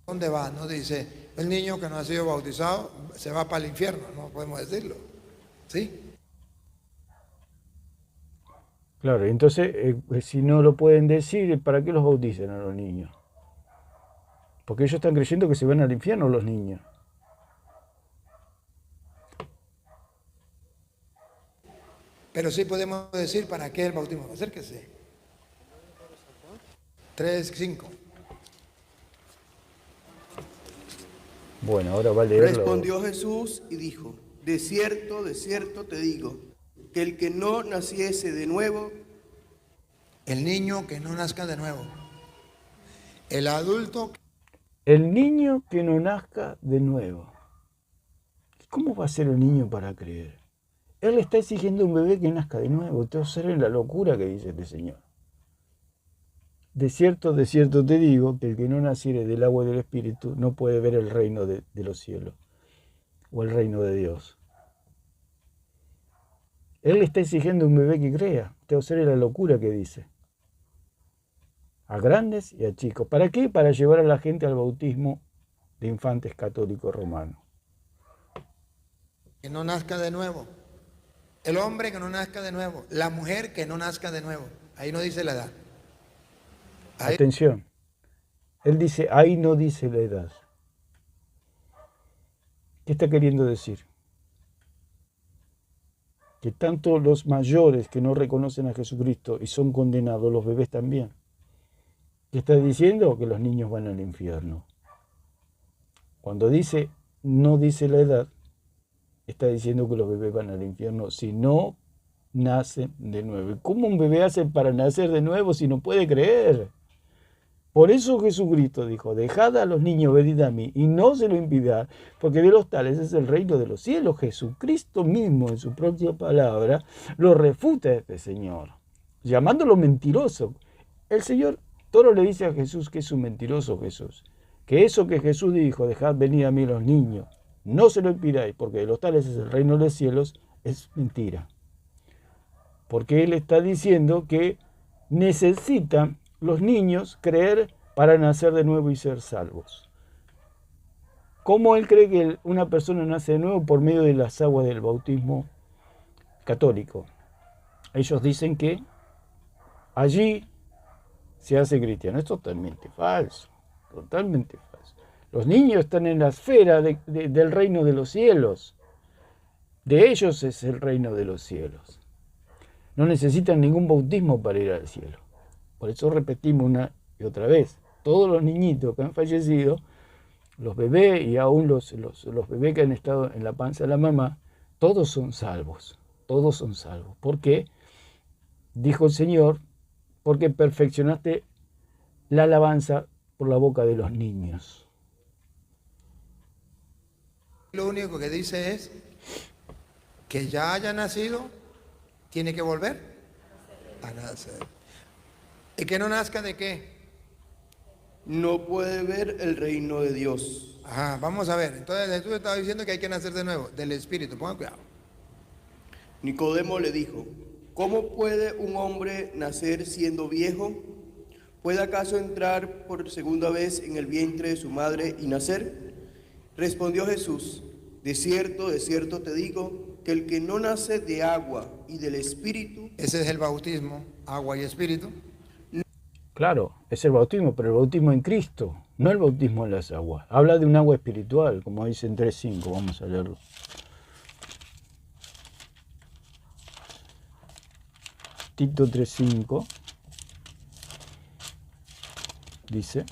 ¿Dónde va? No dice, el niño que no ha sido bautizado se va para el infierno, no podemos decirlo. ¿Sí? Claro, entonces, si no lo pueden decir, ¿para qué los bautizan a los niños? Porque ellos están creyendo que se van al infierno los niños. Pero sí podemos decir para qué el bautismo. Acérquese. 3:5. Bueno, ahora va a leerlo. Respondió Jesús y dijo, de cierto te digo, que el que no naciese de nuevo, El niño que no nazca de nuevo. El adulto. El niño que no nazca de nuevo. ¿Cómo va a ser el niño para creer? Él le está exigiendo a un bebé que nazca de nuevo. Entonces es la locura que dice este Señor. De cierto te digo, que el que no naciere del agua y del Espíritu no puede ver el reino de los cielos o el reino de Dios. Él le está exigiendo a un bebé que crea. Entonces es la locura que dice. A grandes y a chicos. ¿Para qué? Para llevar a la gente al bautismo de infantes católicos romanos. Que no nazca de nuevo. El hombre que no nazca de nuevo. La mujer que no nazca de nuevo. Ahí no dice la edad. Ahí. Atención. Él dice, ahí no dice la edad. ¿Qué está queriendo decir? Que tanto los mayores que no reconocen a Jesucristo y son condenados, los bebés también. ¿Qué está diciendo? Que los niños van al infierno. Cuando dice, no dice la edad, está diciendo que los bebés van al infierno si no nacen de nuevo. ¿Y cómo un bebé hace para nacer de nuevo si no puede creer? Por eso Jesucristo dijo, dejad a los niños venid a mí y no se lo impidáis, porque de los tales es el reino de los cielos. Jesucristo mismo en su propia palabra lo refuta a este Señor, llamándolo mentiroso. El Señor todo le dice a Jesús que es un mentiroso Jesús, que eso que Jesús dijo, dejad venir a mí los niños, no se lo impidáis, porque de los tales es el reino de los cielos, es mentira. Porque Él está diciendo que necesitan los niños creer para nacer de nuevo y ser salvos. ¿Cómo Él cree que una persona nace de nuevo? Por medio de las aguas del bautismo católico. Ellos dicen que allí se hace cristiano. Es totalmente falso, totalmente falso. Los niños están en la esfera del reino de los cielos. De ellos es el reino de los cielos. No necesitan ningún bautismo para ir al cielo. Por eso repetimos una y otra vez. Todos los niñitos que han fallecido, los bebés y aún los bebés que han estado en la panza de la mamá, todos son salvos. Todos son salvos. ¿Por qué? Dijo el Señor, porque perfeccionaste la alabanza por la boca de los niños. Lo único que dice es que ya haya nacido, tiene que volver a nacer. ¿Y que no nazca de qué? no puede ver el reino de Dios. Ajá, vamos a ver. Entonces Jesús estaba diciendo que hay que nacer de nuevo, del Espíritu. Pongan cuidado. Nicodemo le dijo, ¿cómo puede un hombre nacer siendo viejo? ¿Puede acaso entrar por segunda vez en el vientre de su madre y nacer? Respondió Jesús, de cierto te digo, que el que no nace de agua y del Espíritu... Ese es el bautismo, agua y Espíritu. Claro, es el bautismo, pero el bautismo en Cristo, no el bautismo en las aguas. Habla de un agua espiritual, como dice en 3.5, vamos a leerlo. Tito 3.5 dice,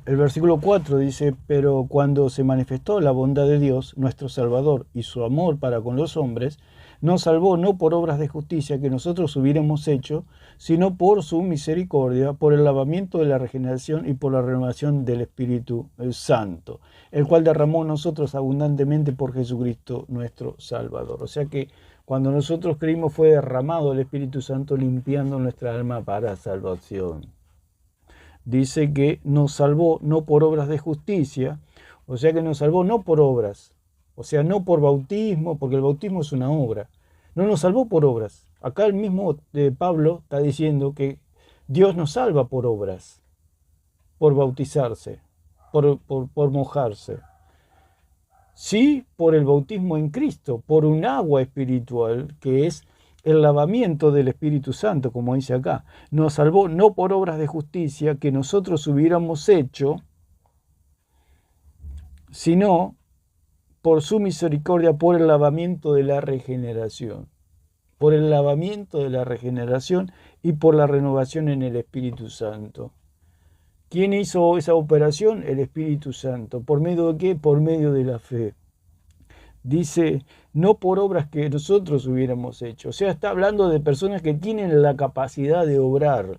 el versículo 4 dice, pero cuando se manifestó la bondad de Dios, nuestro Salvador, y su amor para con los hombres, nos salvó no por obras de justicia que nosotros hubiéramos hecho, sino por su misericordia, por el lavamiento de la regeneración y por la renovación del Espíritu Santo, el cual derramó en nosotros abundantemente por Jesucristo nuestro Salvador. O sea que cuando nosotros creímos fue derramado el Espíritu Santo limpiando nuestra alma para salvación. Dice que nos salvó no por obras de justicia, o sea que nos salvó no por obras, o sea, no por bautismo, porque el bautismo es una obra. No nos salvó por obras. Acá el mismo Pablo está diciendo que Dios nos salva por obras, por bautizarse, por mojarse. Sí, por el bautismo en Cristo, por un agua espiritual que es el lavamiento del Espíritu Santo, como dice acá. Nos salvó no por obras de justicia que nosotros hubiéramos hecho, sino por su misericordia, por el lavamiento de la regeneración. Por el lavamiento de la regeneración y por la renovación en el Espíritu Santo. ¿Quién hizo esa operación? El Espíritu Santo. ¿Por medio de qué? Por medio de la fe. Dice, no por obras que nosotros hubiéramos hecho. O sea, está hablando de personas que tienen la capacidad de obrar,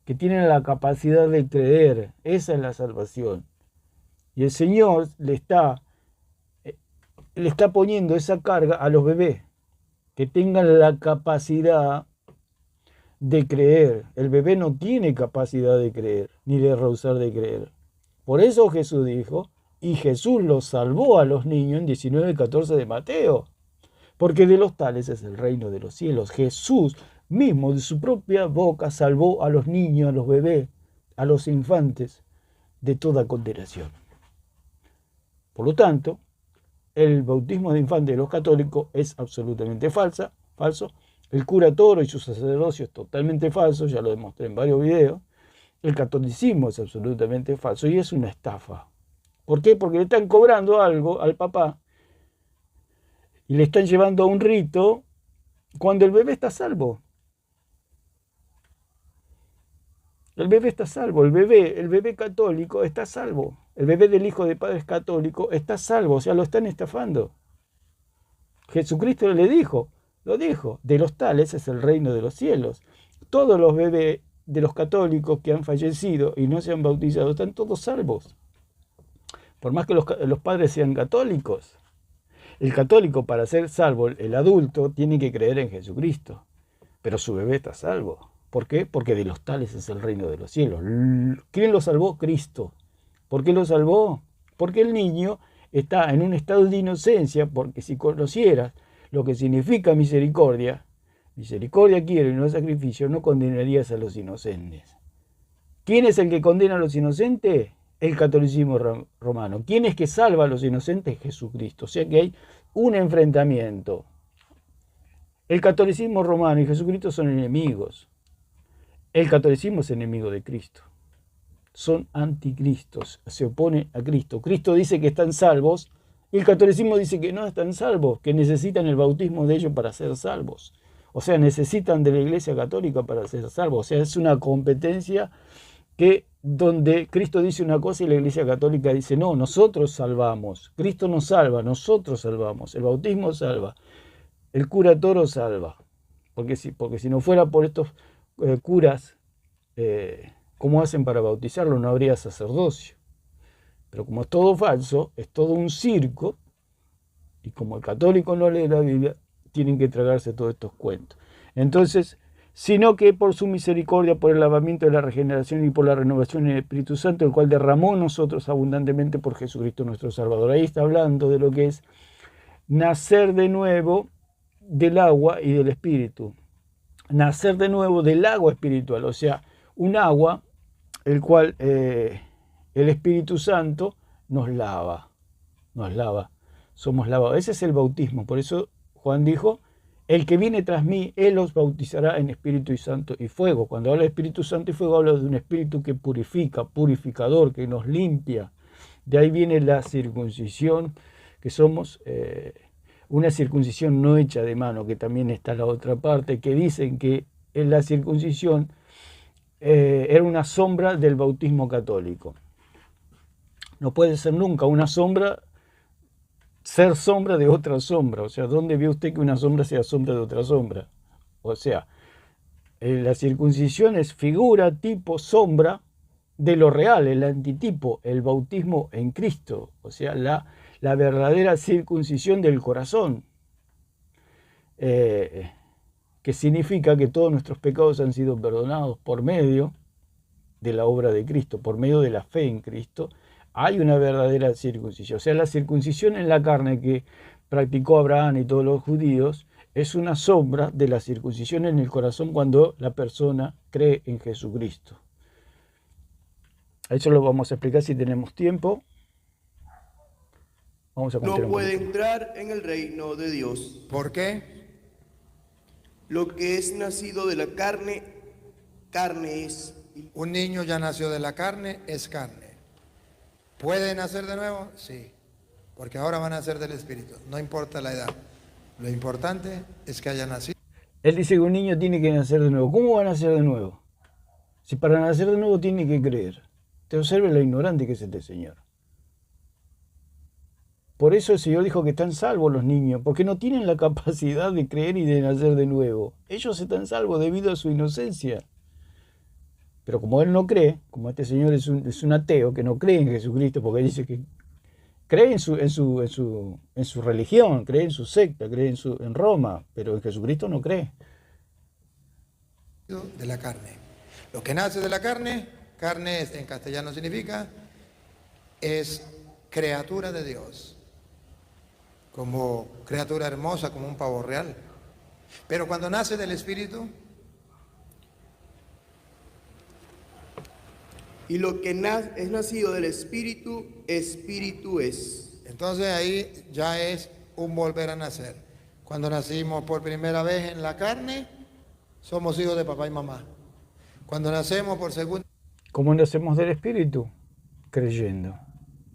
que tienen la capacidad de creer. Esa es la salvación. Y el Señor le está poniendo esa carga a los bebés, que tengan la capacidad de creer. El bebé no tiene capacidad de creer, ni de rehusar de creer. Por eso Jesús dijo, y Jesús los salvó a los niños en 19:14 de Mateo, porque de los tales es el reino de los cielos. Jesús mismo de su propia boca salvó a los niños, a los bebés, a los infantes de toda condenación. Por lo tanto, el bautismo de infantes de los católicos es absolutamente falso. El cura Toro y su sacerdocio es totalmente falso, ya lo demostré en varios videos. El catolicismo es absolutamente falso y es una estafa. ¿Por qué? Porque le están cobrando algo al papá y le están llevando a un rito cuando el bebé está salvo. El bebé está salvo, el bebé católico está salvo. El bebé del hijo de padres católicos está salvo, o sea, lo están estafando. Jesucristo le dijo, lo dijo, de los tales es el reino de los cielos. Todos los bebés de los católicos que han fallecido y no se han bautizado están todos salvos. Por más que los padres sean católicos. El católico, para ser salvo, el adulto, tiene que creer en Jesucristo. Pero su bebé está salvo. ¿Por qué? Porque de los tales es el reino de los cielos. ¿Quién lo salvó? Cristo. ¿Por qué lo salvó? Porque el niño está en un estado de inocencia, porque si conocieras lo que significa misericordia quiero y no sacrificio, no condenarías a los inocentes. ¿Quién es el que condena a los inocentes? El catolicismo romano. ¿Quién es que salva a los inocentes? Jesucristo. O sea que hay un enfrentamiento. El catolicismo romano y Jesucristo son enemigos. El catolicismo es enemigo de Cristo. Son anticristos, se opone a Cristo. Cristo dice que están salvos y el catolicismo dice que no están salvos, que necesitan el bautismo de ellos para ser salvos. O sea, necesitan de la Iglesia Católica para ser salvos. O sea, es una competencia donde Cristo dice una cosa y la Iglesia Católica dice, no, nosotros salvamos. Cristo nos salva, nosotros salvamos. El bautismo salva. El cura Toro salva. Porque si no fuera por estos curas, ¿cómo hacen para bautizarlo? No habría sacerdocio. Pero como es todo falso, es todo un circo, y como el católico no lee la Biblia, tienen que tragarse todos estos cuentos. Entonces, sino que por su misericordia, por el lavamiento de la regeneración y por la renovación del Espíritu Santo, el cual derramó en nosotros abundantemente por Jesucristo nuestro Salvador. Ahí está hablando de lo que es nacer de nuevo del agua y del Espíritu. Nacer de nuevo del agua espiritual, o sea, un agua el cual el Espíritu Santo nos lava, somos lavados. Ese es el bautismo, por eso Juan dijo, el que viene tras mí, él los bautizará en Espíritu y Santo y fuego. Cuando habla de Espíritu Santo y fuego, habla de un espíritu que purifica, purificador, que nos limpia. De ahí viene la circuncisión, que somos una circuncisión no hecha de mano, que también está la otra parte, que dicen que en la circuncisión era una sombra del bautismo católico. No puede ser nunca una sombra, ser sombra de otra sombra. O sea, ¿dónde ve usted que una sombra sea sombra de otra sombra? O sea, la circuncisión es figura, tipo, sombra de lo real, el antitipo, el bautismo en Cristo. O sea, la verdadera circuncisión del corazón. Que significa que todos nuestros pecados han sido perdonados por medio de la obra de Cristo, por medio de la fe en Cristo. Hay una verdadera circuncisión. O sea, la circuncisión en la carne que practicó Abraham y todos los judíos es una sombra de la circuncisión en el corazón cuando la persona cree en Jesucristo. Eso lo vamos a explicar si tenemos tiempo. Vamos a No continuar. puede entrar en el reino de Dios. ¿Por qué? Lo que es nacido de la carne, carne es. Un niño ya nació de la carne, es carne. ¿Puede nacer de nuevo? Sí, porque ahora va a nacer del Espíritu, no importa la edad. Lo importante es que haya nacido. Él dice que un niño tiene que nacer de nuevo. ¿Cómo va a nacer de nuevo? Si para nacer de nuevo tiene que creer. Te observe lo ignorante que es este Señor. Por eso el Señor dijo que están salvos los niños, porque no tienen la capacidad de creer y de nacer de nuevo. Ellos están salvos debido a su inocencia. Pero como él no cree, como este Señor es un ateo que no cree en Jesucristo, porque dice que cree en su religión, cree en su secta, cree en Roma, pero en Jesucristo no cree. De la carne. Lo que nace de la carne, carne en castellano significa, es criatura de Dios. Como criatura hermosa, como un pavo real. Pero cuando nace del Espíritu, Y lo que es nacido del Espíritu, Espíritu es. entonces ahí ya es un volver a nacer. Cuando nacimos por primera vez en la carne, somos hijos de papá y mamá. Cuando nacemos por segunda. ¿Cómo nacemos del Espíritu? Creyendo.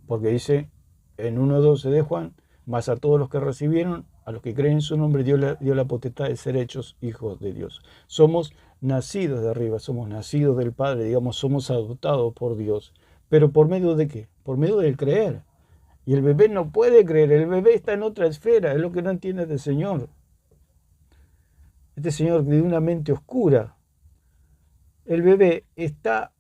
Porque dice en 1:12 de Juan, mas a todos los que recibieron, a los que creen en su nombre, dio la potestad de ser hechos hijos de Dios. Somos nacidos de arriba, somos nacidos del Padre, digamos, somos adoptados por Dios. ¿Pero por medio de qué? Por medio del creer. Y el bebé no puede creer, el bebé está en otra esfera, es lo que no entiende este Señor. Este Señor de una mente oscura. El bebé está,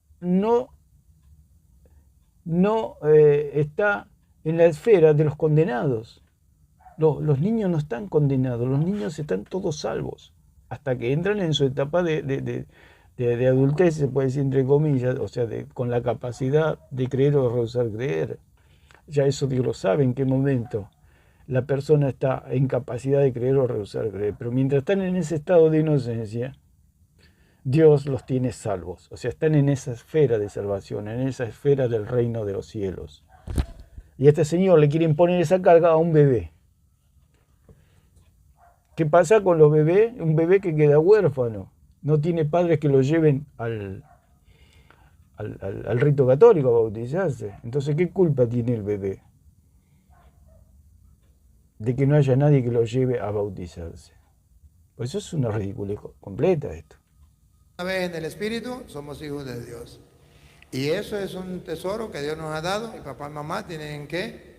está en la esfera de los condenados. Los niños no están condenados, los niños están todos salvos, hasta que entran en su etapa de adultez, se puede decir entre comillas, o sea, con la capacidad de creer o rehusar creer. Ya eso Dios lo sabe en qué momento la persona está en capacidad de creer o rehusar creer, pero mientras están en ese estado de inocencia, Dios los tiene salvos, o sea, están en esa esfera de salvación, en esa esfera del reino de los cielos. Y a este Señor le quiere imponer esa carga a un bebé. ¿Qué pasa con los bebés? Un bebé que queda huérfano, no tiene padres que lo lleven al rito católico a bautizarse. Entonces, ¿qué culpa tiene el bebé de que no haya nadie que lo lleve a bautizarse? Pues eso es una ridiculez completa esto. Una vez en el Espíritu, somos hijos de Dios. Y eso es un tesoro que Dios nos ha dado. Y papá y mamá tienen que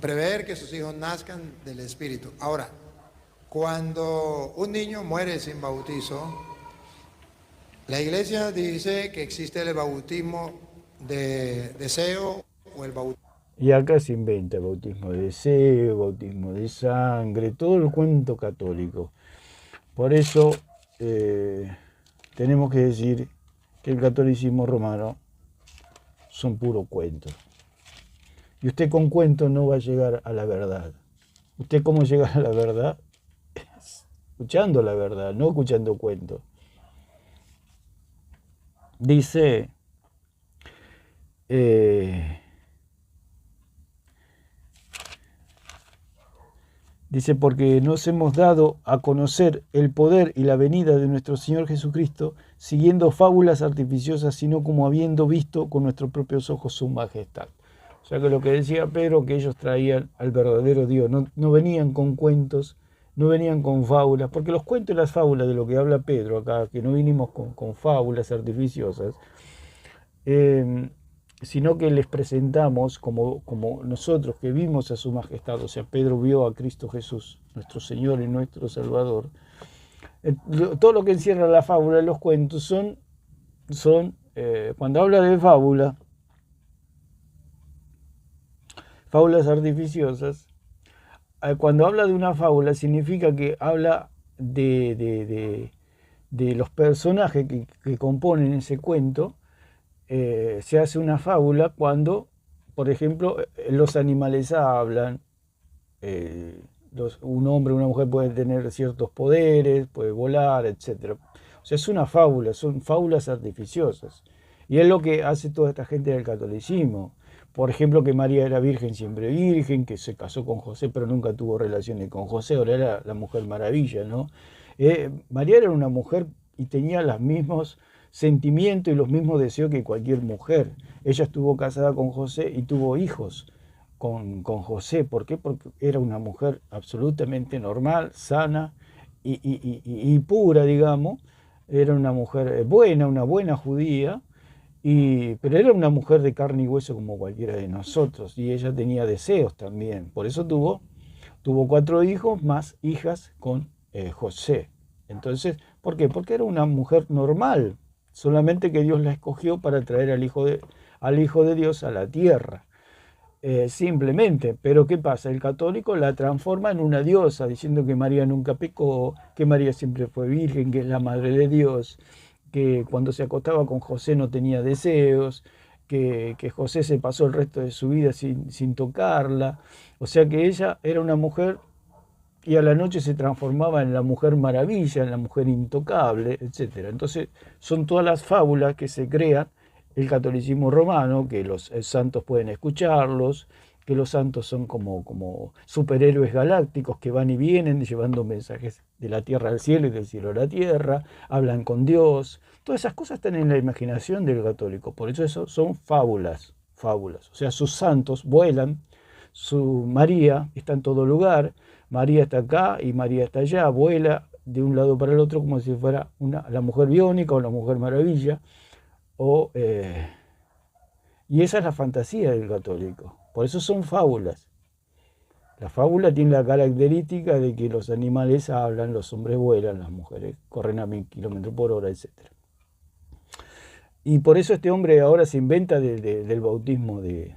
prever que sus hijos nazcan del Espíritu. Ahora, cuando un niño muere sin bautizo, la iglesia dice que existe el bautismo de deseo o el bautismo. Y acá se inventa bautismo de deseo, bautismo de sangre, todo el cuento católico. Por eso tenemos que decir que el catolicismo romano son puro cuentos. Y usted con cuentos no va a llegar a la verdad. ¿Usted cómo llega a la verdad? Escuchando la verdad, no escuchando cuentos. Dice, porque nos hemos dado a conocer el poder y la venida de nuestro Señor Jesucristo, siguiendo fábulas artificiosas, sino como habiendo visto con nuestros propios ojos su majestad. O sea que lo que decía Pedro, que ellos traían al verdadero Dios, no venían con cuentos, no venían con fábulas, porque los cuentos y las fábulas de lo que habla Pedro acá, que no vinimos con fábulas artificiosas, sino que les presentamos como nosotros que vimos a su majestad, o sea, Pedro vio a Cristo Jesús, nuestro Señor y nuestro Salvador. Todo lo que encierra la fábula, los cuentos, cuando habla de fábulas artificiosas, cuando habla de una fábula significa que habla de los personajes que componen ese cuento. Se hace una fábula cuando, por ejemplo, los animales hablan, un hombre o una mujer puede tener ciertos poderes, puede volar, etc. O sea, es una fábula, son fábulas artificiosas. Y es lo que hace toda esta gente del catolicismo. Por ejemplo, que María era virgen, siempre virgen, que se casó con José, pero nunca tuvo relaciones con José, ahora era la Mujer Maravilla, ¿no? María era una mujer y tenía los mismos sentimientos y los mismos deseos que cualquier mujer. Ella estuvo casada con José y tuvo hijos con José. ¿Por qué? Porque era una mujer absolutamente normal, sana y pura, digamos. Era una mujer buena, una buena judía. Pero era una mujer de carne y hueso como cualquiera de nosotros, y ella tenía deseos también. Por eso tuvo 4 hijos más hijas con José. Entonces, ¿por qué? Porque era una mujer normal, solamente que Dios la escogió para traer al Hijo de Dios a la tierra. Simplemente, pero ¿qué pasa? El católico la transforma en una diosa, diciendo que María nunca pecó, que María siempre fue virgen, que es la madre de Dios, que cuando se acostaba con José no tenía deseos, que José se pasó el resto de su vida sin tocarla. O sea que ella era una mujer y a la noche se transformaba en la Mujer Maravilla, en la mujer intocable, etc. Entonces son todas las fábulas que se crean el catolicismo romano, que los santos pueden escucharlos, que los santos son como superhéroes galácticos que van y vienen llevando mensajes de la tierra al cielo y del cielo a la tierra, hablan con Dios. Todas esas cosas están en la imaginación del católico, por eso son fábulas. O sea, sus santos vuelan, su María está en todo lugar, María está acá y María está allá, vuela de un lado para el otro como si fuera la mujer biónica o la Mujer Maravilla. Y esa es la fantasía del católico. Por eso son fábulas. La fábula tiene la característica de que los animales hablan, los hombres vuelan, las mujeres corren a 1000 kilómetros por hora, etc. Y por eso este hombre ahora se inventa del bautismo del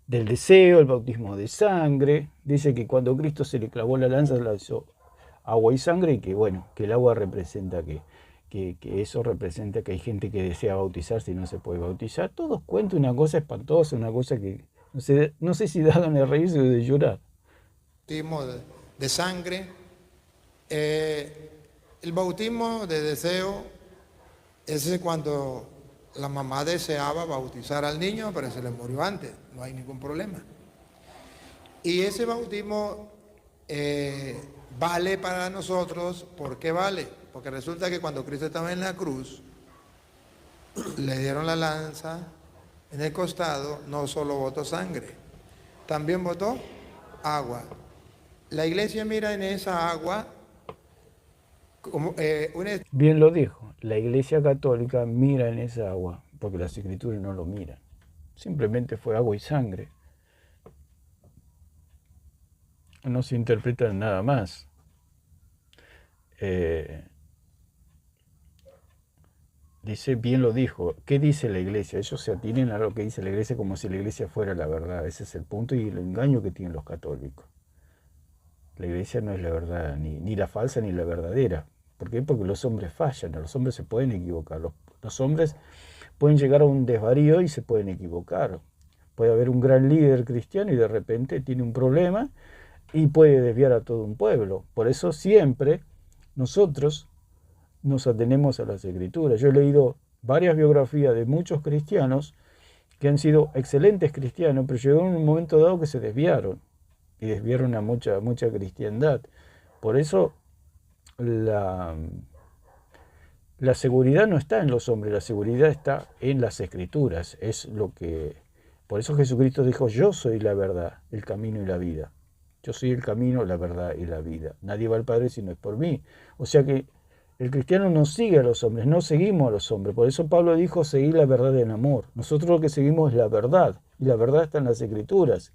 deseo, el bautismo de sangre. Dice que cuando Cristo se le clavó la lanza, la hizo agua y sangre, y que bueno, que el agua representa que eso representa que hay gente que desea bautizarse y no se puede bautizar. Todos cuentan una cosa espantosa, una cosa que no sé si da ganas de reírse o de llorar. Bautismo de sangre. El bautismo de deseo es cuando la mamá deseaba bautizar al niño, pero se le murió antes, no hay ningún problema. Y ese bautismo vale para nosotros. ¿Por qué vale? Porque resulta que cuando Cristo estaba en la cruz, le dieron la lanza en el costado, no solo botó sangre, también botó agua. La iglesia mira en esa agua como Bien lo dijo, la Iglesia Católica mira en esa agua, porque las Escrituras no lo miran. Simplemente fue agua y sangre. No se interpreta nada más. Dice, bien lo dijo. ¿Qué dice la Iglesia? Ellos se atienen a lo que dice la Iglesia como si la Iglesia fuera la verdad. Ese es el punto y el engaño que tienen los católicos. La Iglesia no es la verdad, ni la falsa ni la verdadera. ¿Por qué? Porque los hombres fallan, los hombres se pueden equivocar. Los hombres pueden llegar a un desvarío y se pueden equivocar. Puede haber un gran líder cristiano y de repente tiene un problema y puede desviar a todo un pueblo. Por eso siempre nosotros nos atenemos a las Escrituras. Yo he leído varias biografías de muchos cristianos que han sido excelentes cristianos, pero llegó un momento dado que se desviaron y desviaron a mucha cristiandad. Por eso la seguridad no está en los hombres, la seguridad está en las Escrituras. Por eso Jesucristo dijo, yo soy la verdad, el camino y la vida. Yo soy el camino, la verdad y la vida. Nadie va al Padre si no es por mí. O sea que El cristiano no sigue a los hombres, no seguimos a los hombres. Por eso Pablo dijo, seguir la verdad en amor. Nosotros lo que seguimos es la verdad, y la verdad está en las Escrituras.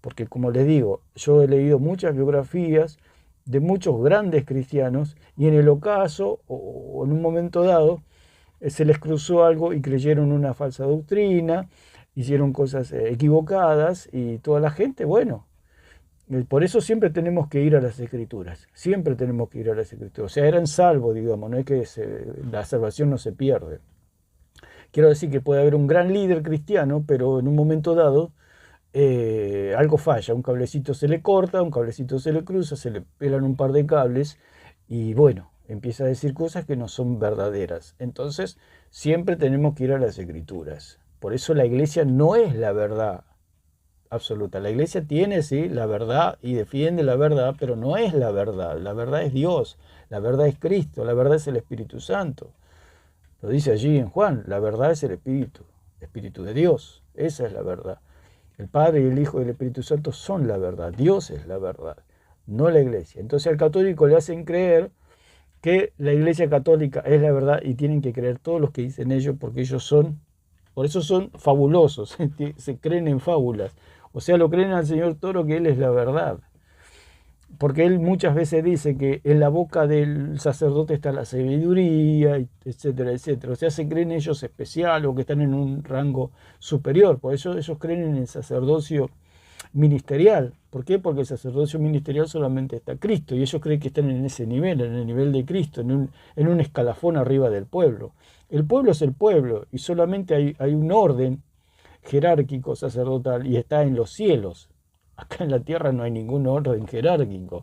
Porque como les digo, yo he leído muchas biografías de muchos grandes cristianos, y en el ocaso, o en un momento dado, se les cruzó algo y creyeron una falsa doctrina, hicieron cosas equivocadas, y toda la gente, bueno, por eso siempre tenemos que ir a las Escrituras, siempre tenemos que ir a las Escrituras. O sea, eran salvos, digamos, no es que la salvación no se pierde. Quiero decir que puede haber un gran líder cristiano, pero en un momento dado algo falla, un cablecito se le corta, un cablecito se le cruza, se le pelan un par de cables y bueno, empieza a decir cosas que no son verdaderas. Entonces, siempre tenemos que ir a las Escrituras. Por eso la iglesia no es la verdad absoluta. La iglesia tiene, sí, la verdad y defiende la verdad, pero no es la verdad. La verdad es Dios, la verdad es Cristo, la verdad es el Espíritu Santo. Lo dice allí en Juan, la verdad es el Espíritu de Dios. Esa es la verdad. El Padre y el Hijo y el Espíritu Santo son la verdad. Dios es la verdad, no la iglesia. Entonces al católico le hacen creer que la iglesia católica es la verdad y tienen que creer todos los que dicen ellos porque ellos son, por eso son fabulosos, se creen en fábulas. O sea, lo creen al Señor Toro que Él es la verdad. Porque Él muchas veces dice que en la boca del sacerdote está la sabiduría, etcétera, etcétera. O sea, se creen ellos especial o que están en un rango superior. Por eso ellos creen en el sacerdocio ministerial. ¿Por qué? Porque el sacerdocio ministerial solamente está Cristo y ellos creen que están en ese nivel, en el nivel de Cristo, en un escalafón arriba del pueblo. El pueblo es el pueblo y solamente hay un orden jerárquico sacerdotal y está en los cielos. Acá en la tierra no hay ningún orden jerárquico.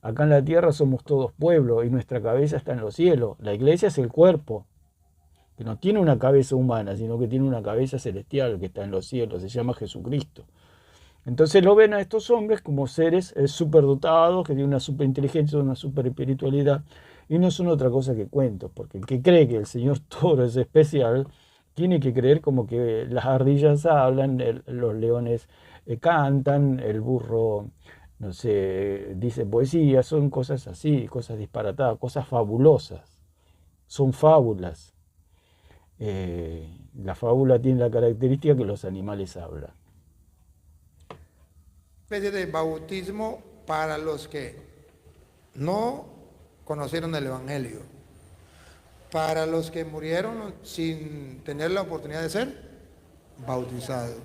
Acá en la tierra somos todos pueblo y nuestra cabeza está en los cielos. La iglesia es el cuerpo, que no tiene una cabeza humana, sino que tiene una cabeza celestial que está en los cielos, se llama Jesucristo. Entonces lo ven a estos hombres como seres superdotados, que tienen una superinteligencia, una superespiritualidad, y no son otra cosa que cuentos, porque el que cree que el Señor Toro es especial, tiene que creer como que las ardillas hablan, los leones cantan, el burro, no sé, dice poesía, son cosas así, cosas disparatadas, cosas fabulosas, son fábulas. La fábula tiene la característica que los animales hablan. Especie de bautismo para los que no conocieron el Evangelio, para los que murieron sin tener la oportunidad de ser bautizados.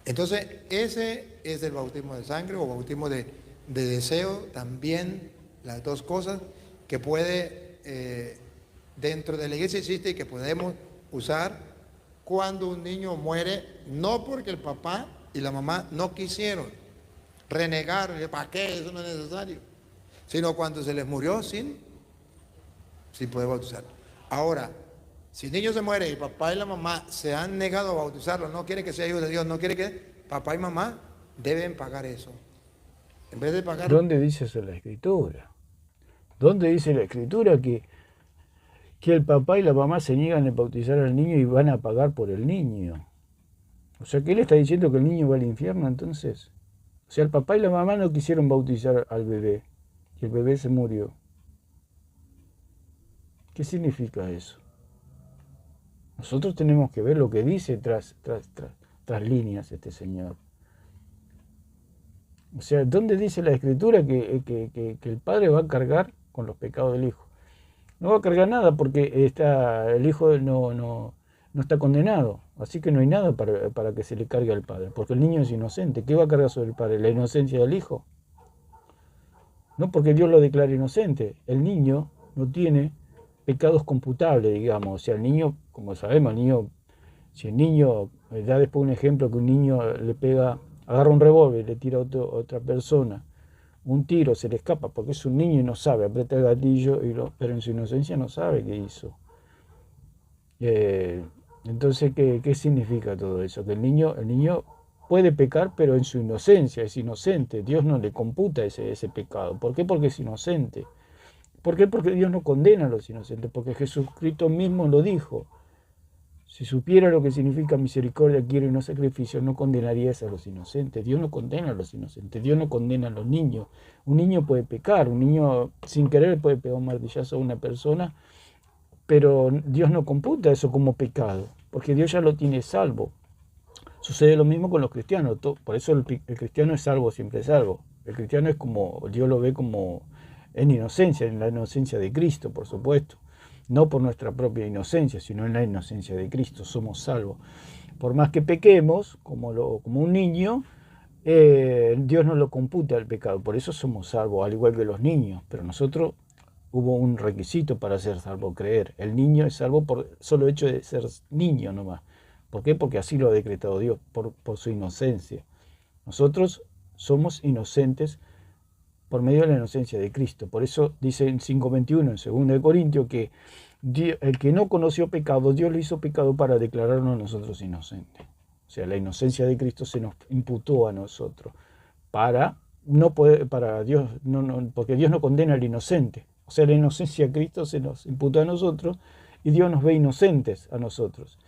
Entonces, ese es el bautismo de sangre o bautismo de deseo, también las dos cosas que puede, dentro de la iglesia existe y que podemos usar cuando un niño muere, no porque el papá y la mamá no quisieron, renegaron, ¿para qué? Eso no es necesario, sino cuando se les murió sin poder bautizar. Ahora, si el niño se muere y el papá y la mamá se han negado a bautizarlo, no quiere que sea hijo de Dios, no quiere que papá y mamá deben pagar eso. En vez de pagar... ¿Dónde dice eso en la Escritura? ¿Dónde dice la Escritura que el papá y la mamá se niegan a bautizar al niño y van a pagar por el niño? O sea, que él está diciendo que el niño va al infierno entonces. O sea, el papá y la mamá no quisieron bautizar al bebé y el bebé se murió. ¿Qué significa eso? Nosotros tenemos que ver lo que dice tras líneas este señor. O sea, ¿dónde dice la Escritura que el padre va a cargar con los pecados del hijo? No va a cargar nada porque el hijo no está condenado. Así que no hay nada para que se le cargue al padre. Porque el niño es inocente. ¿Qué va a cargar sobre el padre? ¿La inocencia del hijo? No porque Dios lo declare inocente. El niño no tiene pecados computables, digamos. O sea, el niño, como sabemos, si el niño, da después un ejemplo que un niño le pega, agarra un revólver y le tira a otra persona, un tiro, se le escapa porque es un niño y no sabe, aprieta el gatillo, pero en su inocencia no sabe qué hizo. Entonces, ¿qué significa todo eso? Que el niño puede pecar, pero en su inocencia, es inocente. Dios no le computa ese pecado. ¿Por qué? Porque es inocente. ¿Por qué? Porque Dios no condena a los inocentes, porque Jesucristo mismo lo dijo. Si supiera lo que significa misericordia, quiero y no sacrificio, no condenarías a los inocentes. Dios no condena a los inocentes, Dios no condena a los niños. Un niño puede pecar, un niño sin querer puede pegar un martillazo a una persona, pero Dios no computa eso como pecado, porque Dios ya lo tiene salvo. Sucede lo mismo con los cristianos, por eso el cristiano es salvo, siempre es salvo. El cristiano es como, Dios lo ve como en inocencia, en la inocencia de Cristo, por supuesto. No por nuestra propia inocencia, sino en la inocencia de Cristo, somos salvos. Por más que pequemos, como un niño, Dios no lo computa el pecado, por eso somos salvos, al igual que los niños. Pero nosotros hubo un requisito para ser salvo, creer. El niño es salvo por solo hecho de ser niño nomás. ¿Por qué? Porque así lo ha decretado Dios, por su inocencia. Nosotros somos inocentes por medio de la inocencia de Cristo. Por eso dice en 5:21, en 2 de Corintios, que el que no conoció pecado, Dios lo hizo pecado para declararnos a nosotros inocentes. O sea, la inocencia de Cristo se nos imputó a nosotros para Dios, porque Dios no condena al inocente. O sea, la inocencia de Cristo se nos imputó a nosotros y Dios nos ve inocentes a nosotros.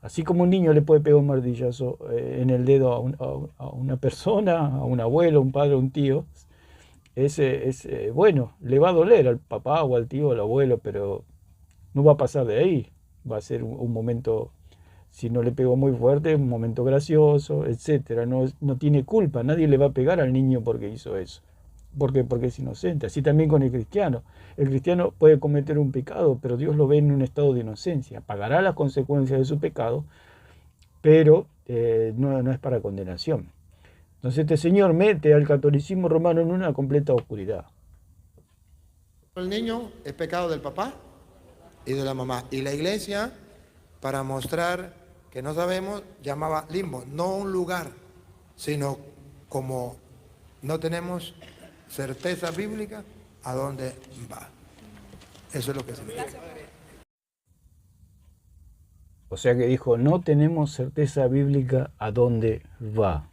Así como un niño le puede pegar un martillazo en el dedo a una persona, a un abuelo, un padre, un tío, bueno, le va a doler al papá o al tío o al abuelo, pero no va a pasar de ahí. Va a ser un momento, si no le pegó muy fuerte, un momento gracioso, etcétera. No tiene culpa, nadie le va a pegar al niño porque hizo eso. Porque es inocente. Así también con el cristiano. El cristiano puede cometer un pecado, pero Dios lo ve en un estado de inocencia. Pagará las consecuencias de su pecado, pero no es para condenación. Entonces este señor mete al catolicismo romano en una completa oscuridad. El niño es pecado del papá y de la mamá. Y la iglesia, para mostrar que no sabemos, llamaba limbo, no un lugar, sino como no tenemos certeza bíblica a dónde va. Eso es lo que significa. O sea que dijo, no tenemos certeza bíblica a dónde va.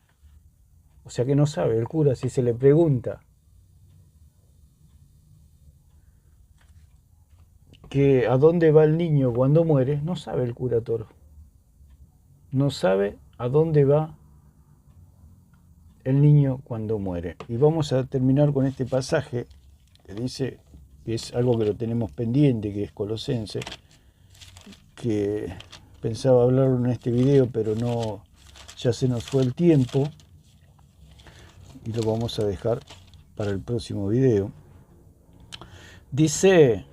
O sea que no sabe el cura, si se le pregunta que a dónde va el niño cuando muere, no sabe el cura Toro. No sabe a dónde va el niño cuando muere. Y vamos a terminar con este pasaje que dice, que es algo que lo tenemos pendiente, que es Colosenses, que pensaba hablarlo en este video, pero no, ya se nos fue el tiempo y lo vamos a dejar para el próximo video. Dice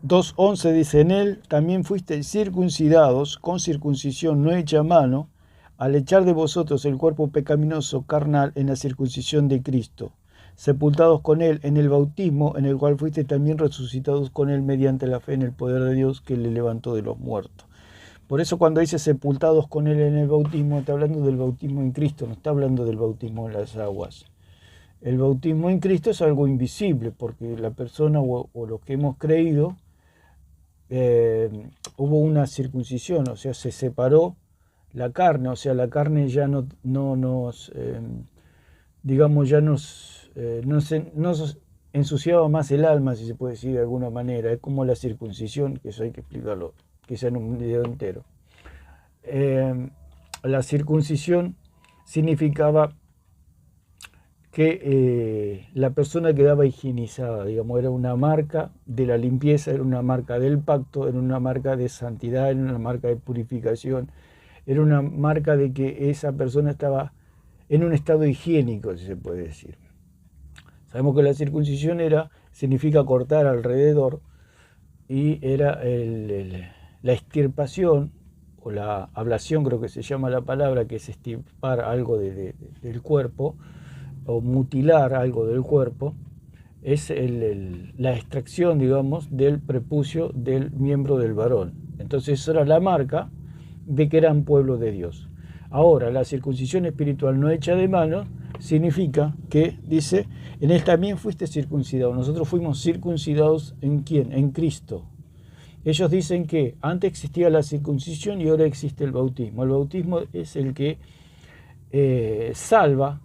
2:11, dice, en él también fuisteis circuncidados con circuncisión no hecha a mano, al echar de vosotros el cuerpo pecaminoso carnal en la circuncisión de Cristo, sepultados con él en el bautismo, en el cual fuisteis también resucitados con él mediante la fe en el poder de Dios que le levantó de los muertos. Por eso cuando dice sepultados con él en el bautismo, está hablando del bautismo en Cristo, no está hablando del bautismo en las aguas. El bautismo en Cristo es algo invisible, porque la persona o los que hemos creído, hubo una circuncisión, o sea, se separó la carne, o sea, la carne ya no nos, digamos, ya nos ensuciaba más el alma, si se puede decir de alguna manera. Es como la circuncisión, que eso hay que explicarlo quizá en un video entero. La circuncisión significaba que la persona quedaba higienizada, digamos, era una marca de la limpieza, era una marca del pacto, era una marca de santidad, era una marca de purificación, era una marca de que esa persona estaba en un estado higiénico, si se puede decir. Sabemos que la circuncisión significa cortar alrededor, y era la extirpación, o la ablación, creo que se llama la palabra, que es extirpar algo del cuerpo, o mutilar algo del cuerpo, es la extracción, digamos, del prepucio del miembro del varón. Entonces esa era la marca de que eran pueblo de Dios. Ahora, la circuncisión espiritual no hecha de mano significa que, dice, en él también fuiste circuncidado. Nosotros fuimos circuncidados ¿en quién? En Cristo. Ellos dicen que antes existía la circuncisión y ahora existe el bautismo. El bautismo es el que salva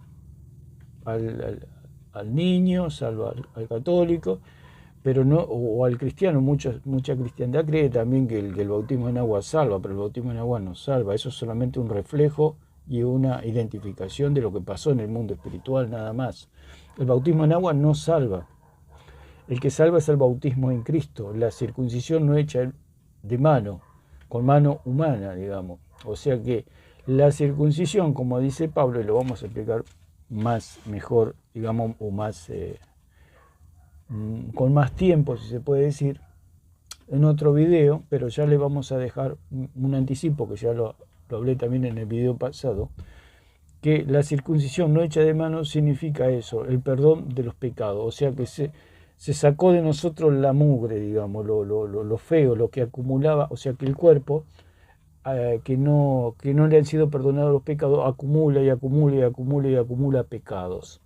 al niño, salva al católico, pero no, o al cristiano, mucha cristiandad cree también que el bautismo en agua salva, pero el bautismo en agua no salva, eso es solamente un reflejo y una identificación de lo que pasó en el mundo espiritual, nada más. El bautismo en agua no salva. El que salva es el bautismo en Cristo, la circuncisión no hecha de mano, con mano humana, digamos. O sea que la circuncisión, como dice Pablo, y lo vamos a explicar mejor, digamos, o más, con más tiempo, si se puede decir, en otro video, pero ya le vamos a dejar un anticipo, que ya lo hablé también en el video pasado, que la circuncisión no hecha de mano significa eso, el perdón de los pecados, o sea que se sacó de nosotros la mugre, digamos, lo feo, lo que acumulaba, o sea que el cuerpo, que no le han sido perdonados los pecados, acumula y acumula y acumula y acumula pecados.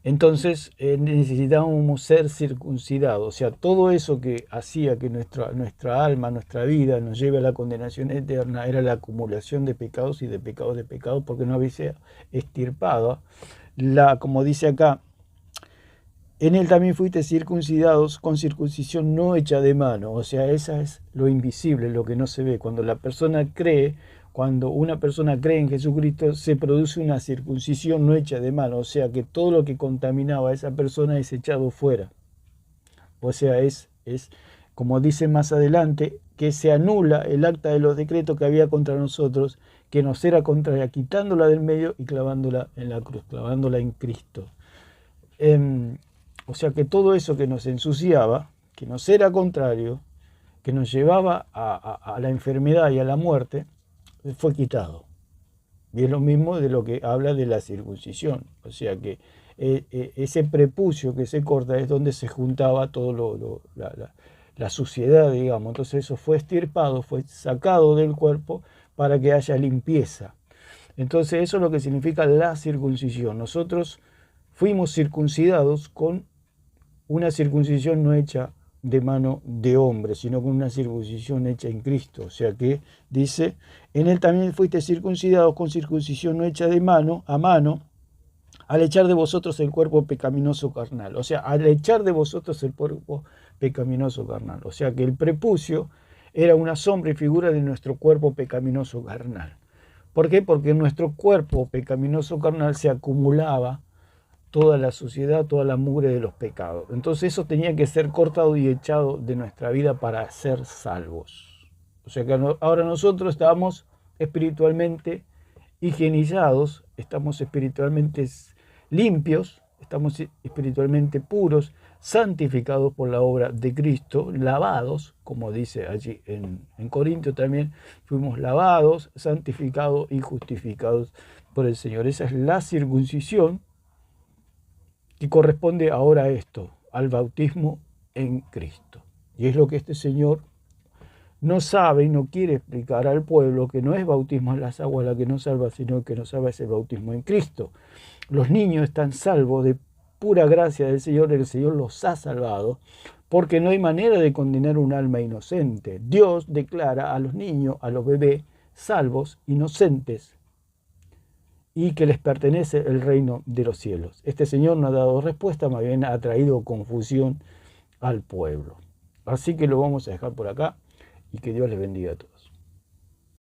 Entonces necesitábamos ser circuncidados, o sea, todo eso que hacía que nuestra alma, nuestra vida nos lleve a la condenación eterna era la acumulación de pecados y de pecados de pecados, porque no había extirpado, como dice acá, en él también fuiste circuncidados con circuncisión no hecha de mano, o sea, esa es lo invisible, lo que no se ve. Cuando una persona cree en Jesucristo, se produce una circuncisión no hecha de mano, o sea que todo lo que contaminaba a esa persona es echado fuera. O sea, es como dice más adelante, que se anula el acta de los decretos que había contra nosotros, que nos era contraria, quitándola del medio y clavándola en la cruz, clavándola en Cristo. O sea que todo eso que nos ensuciaba, que nos era contrario, que nos llevaba a la enfermedad y a la muerte, fue quitado. Y es lo mismo de lo que habla de la circuncisión. O sea que ese prepucio que se corta es donde se juntaba todo la suciedad, digamos. Entonces eso fue extirpado, fue sacado del cuerpo para que haya limpieza. Entonces eso es lo que significa la circuncisión. Nosotros fuimos circuncidados con una circuncisión no hecha de mano de hombre, sino con una circuncisión hecha en Cristo. O sea que dice, en él también fuiste circuncidados con circuncisión no hecha de mano, a mano, al echar de vosotros el cuerpo pecaminoso carnal. O sea, al echar de vosotros el cuerpo pecaminoso carnal. O sea que el prepucio era una sombra y figura de nuestro cuerpo pecaminoso carnal. ¿Por qué? Porque en nuestro cuerpo pecaminoso carnal se acumulaba toda la suciedad, toda la mugre de los pecados. Entonces eso tenía que ser cortado y echado de nuestra vida para ser salvos. O sea que ahora nosotros estamos espiritualmente higienizados, estamos espiritualmente limpios, estamos espiritualmente puros, santificados por la obra de Cristo, lavados, como dice allí en Corintios también, fuimos lavados, santificados y justificados por el Señor. Esa es la circuncisión que corresponde ahora a esto, al bautismo en Cristo. Y es lo que este Señor no sabe y no quiere explicar al pueblo, que no es bautismo en las aguas la que nos salva, sino que nos salva es el bautismo en Cristo. Los niños están salvos de pura gracia del Señor, el Señor los ha salvado, porque no hay manera de condenar un alma inocente. Dios declara a los niños, a los bebés, salvos, inocentes, y que les pertenece el reino de los cielos. Este Señor no ha dado respuesta, más bien ha traído confusión al pueblo. Así que lo vamos a dejar por acá y que Dios les bendiga a todos.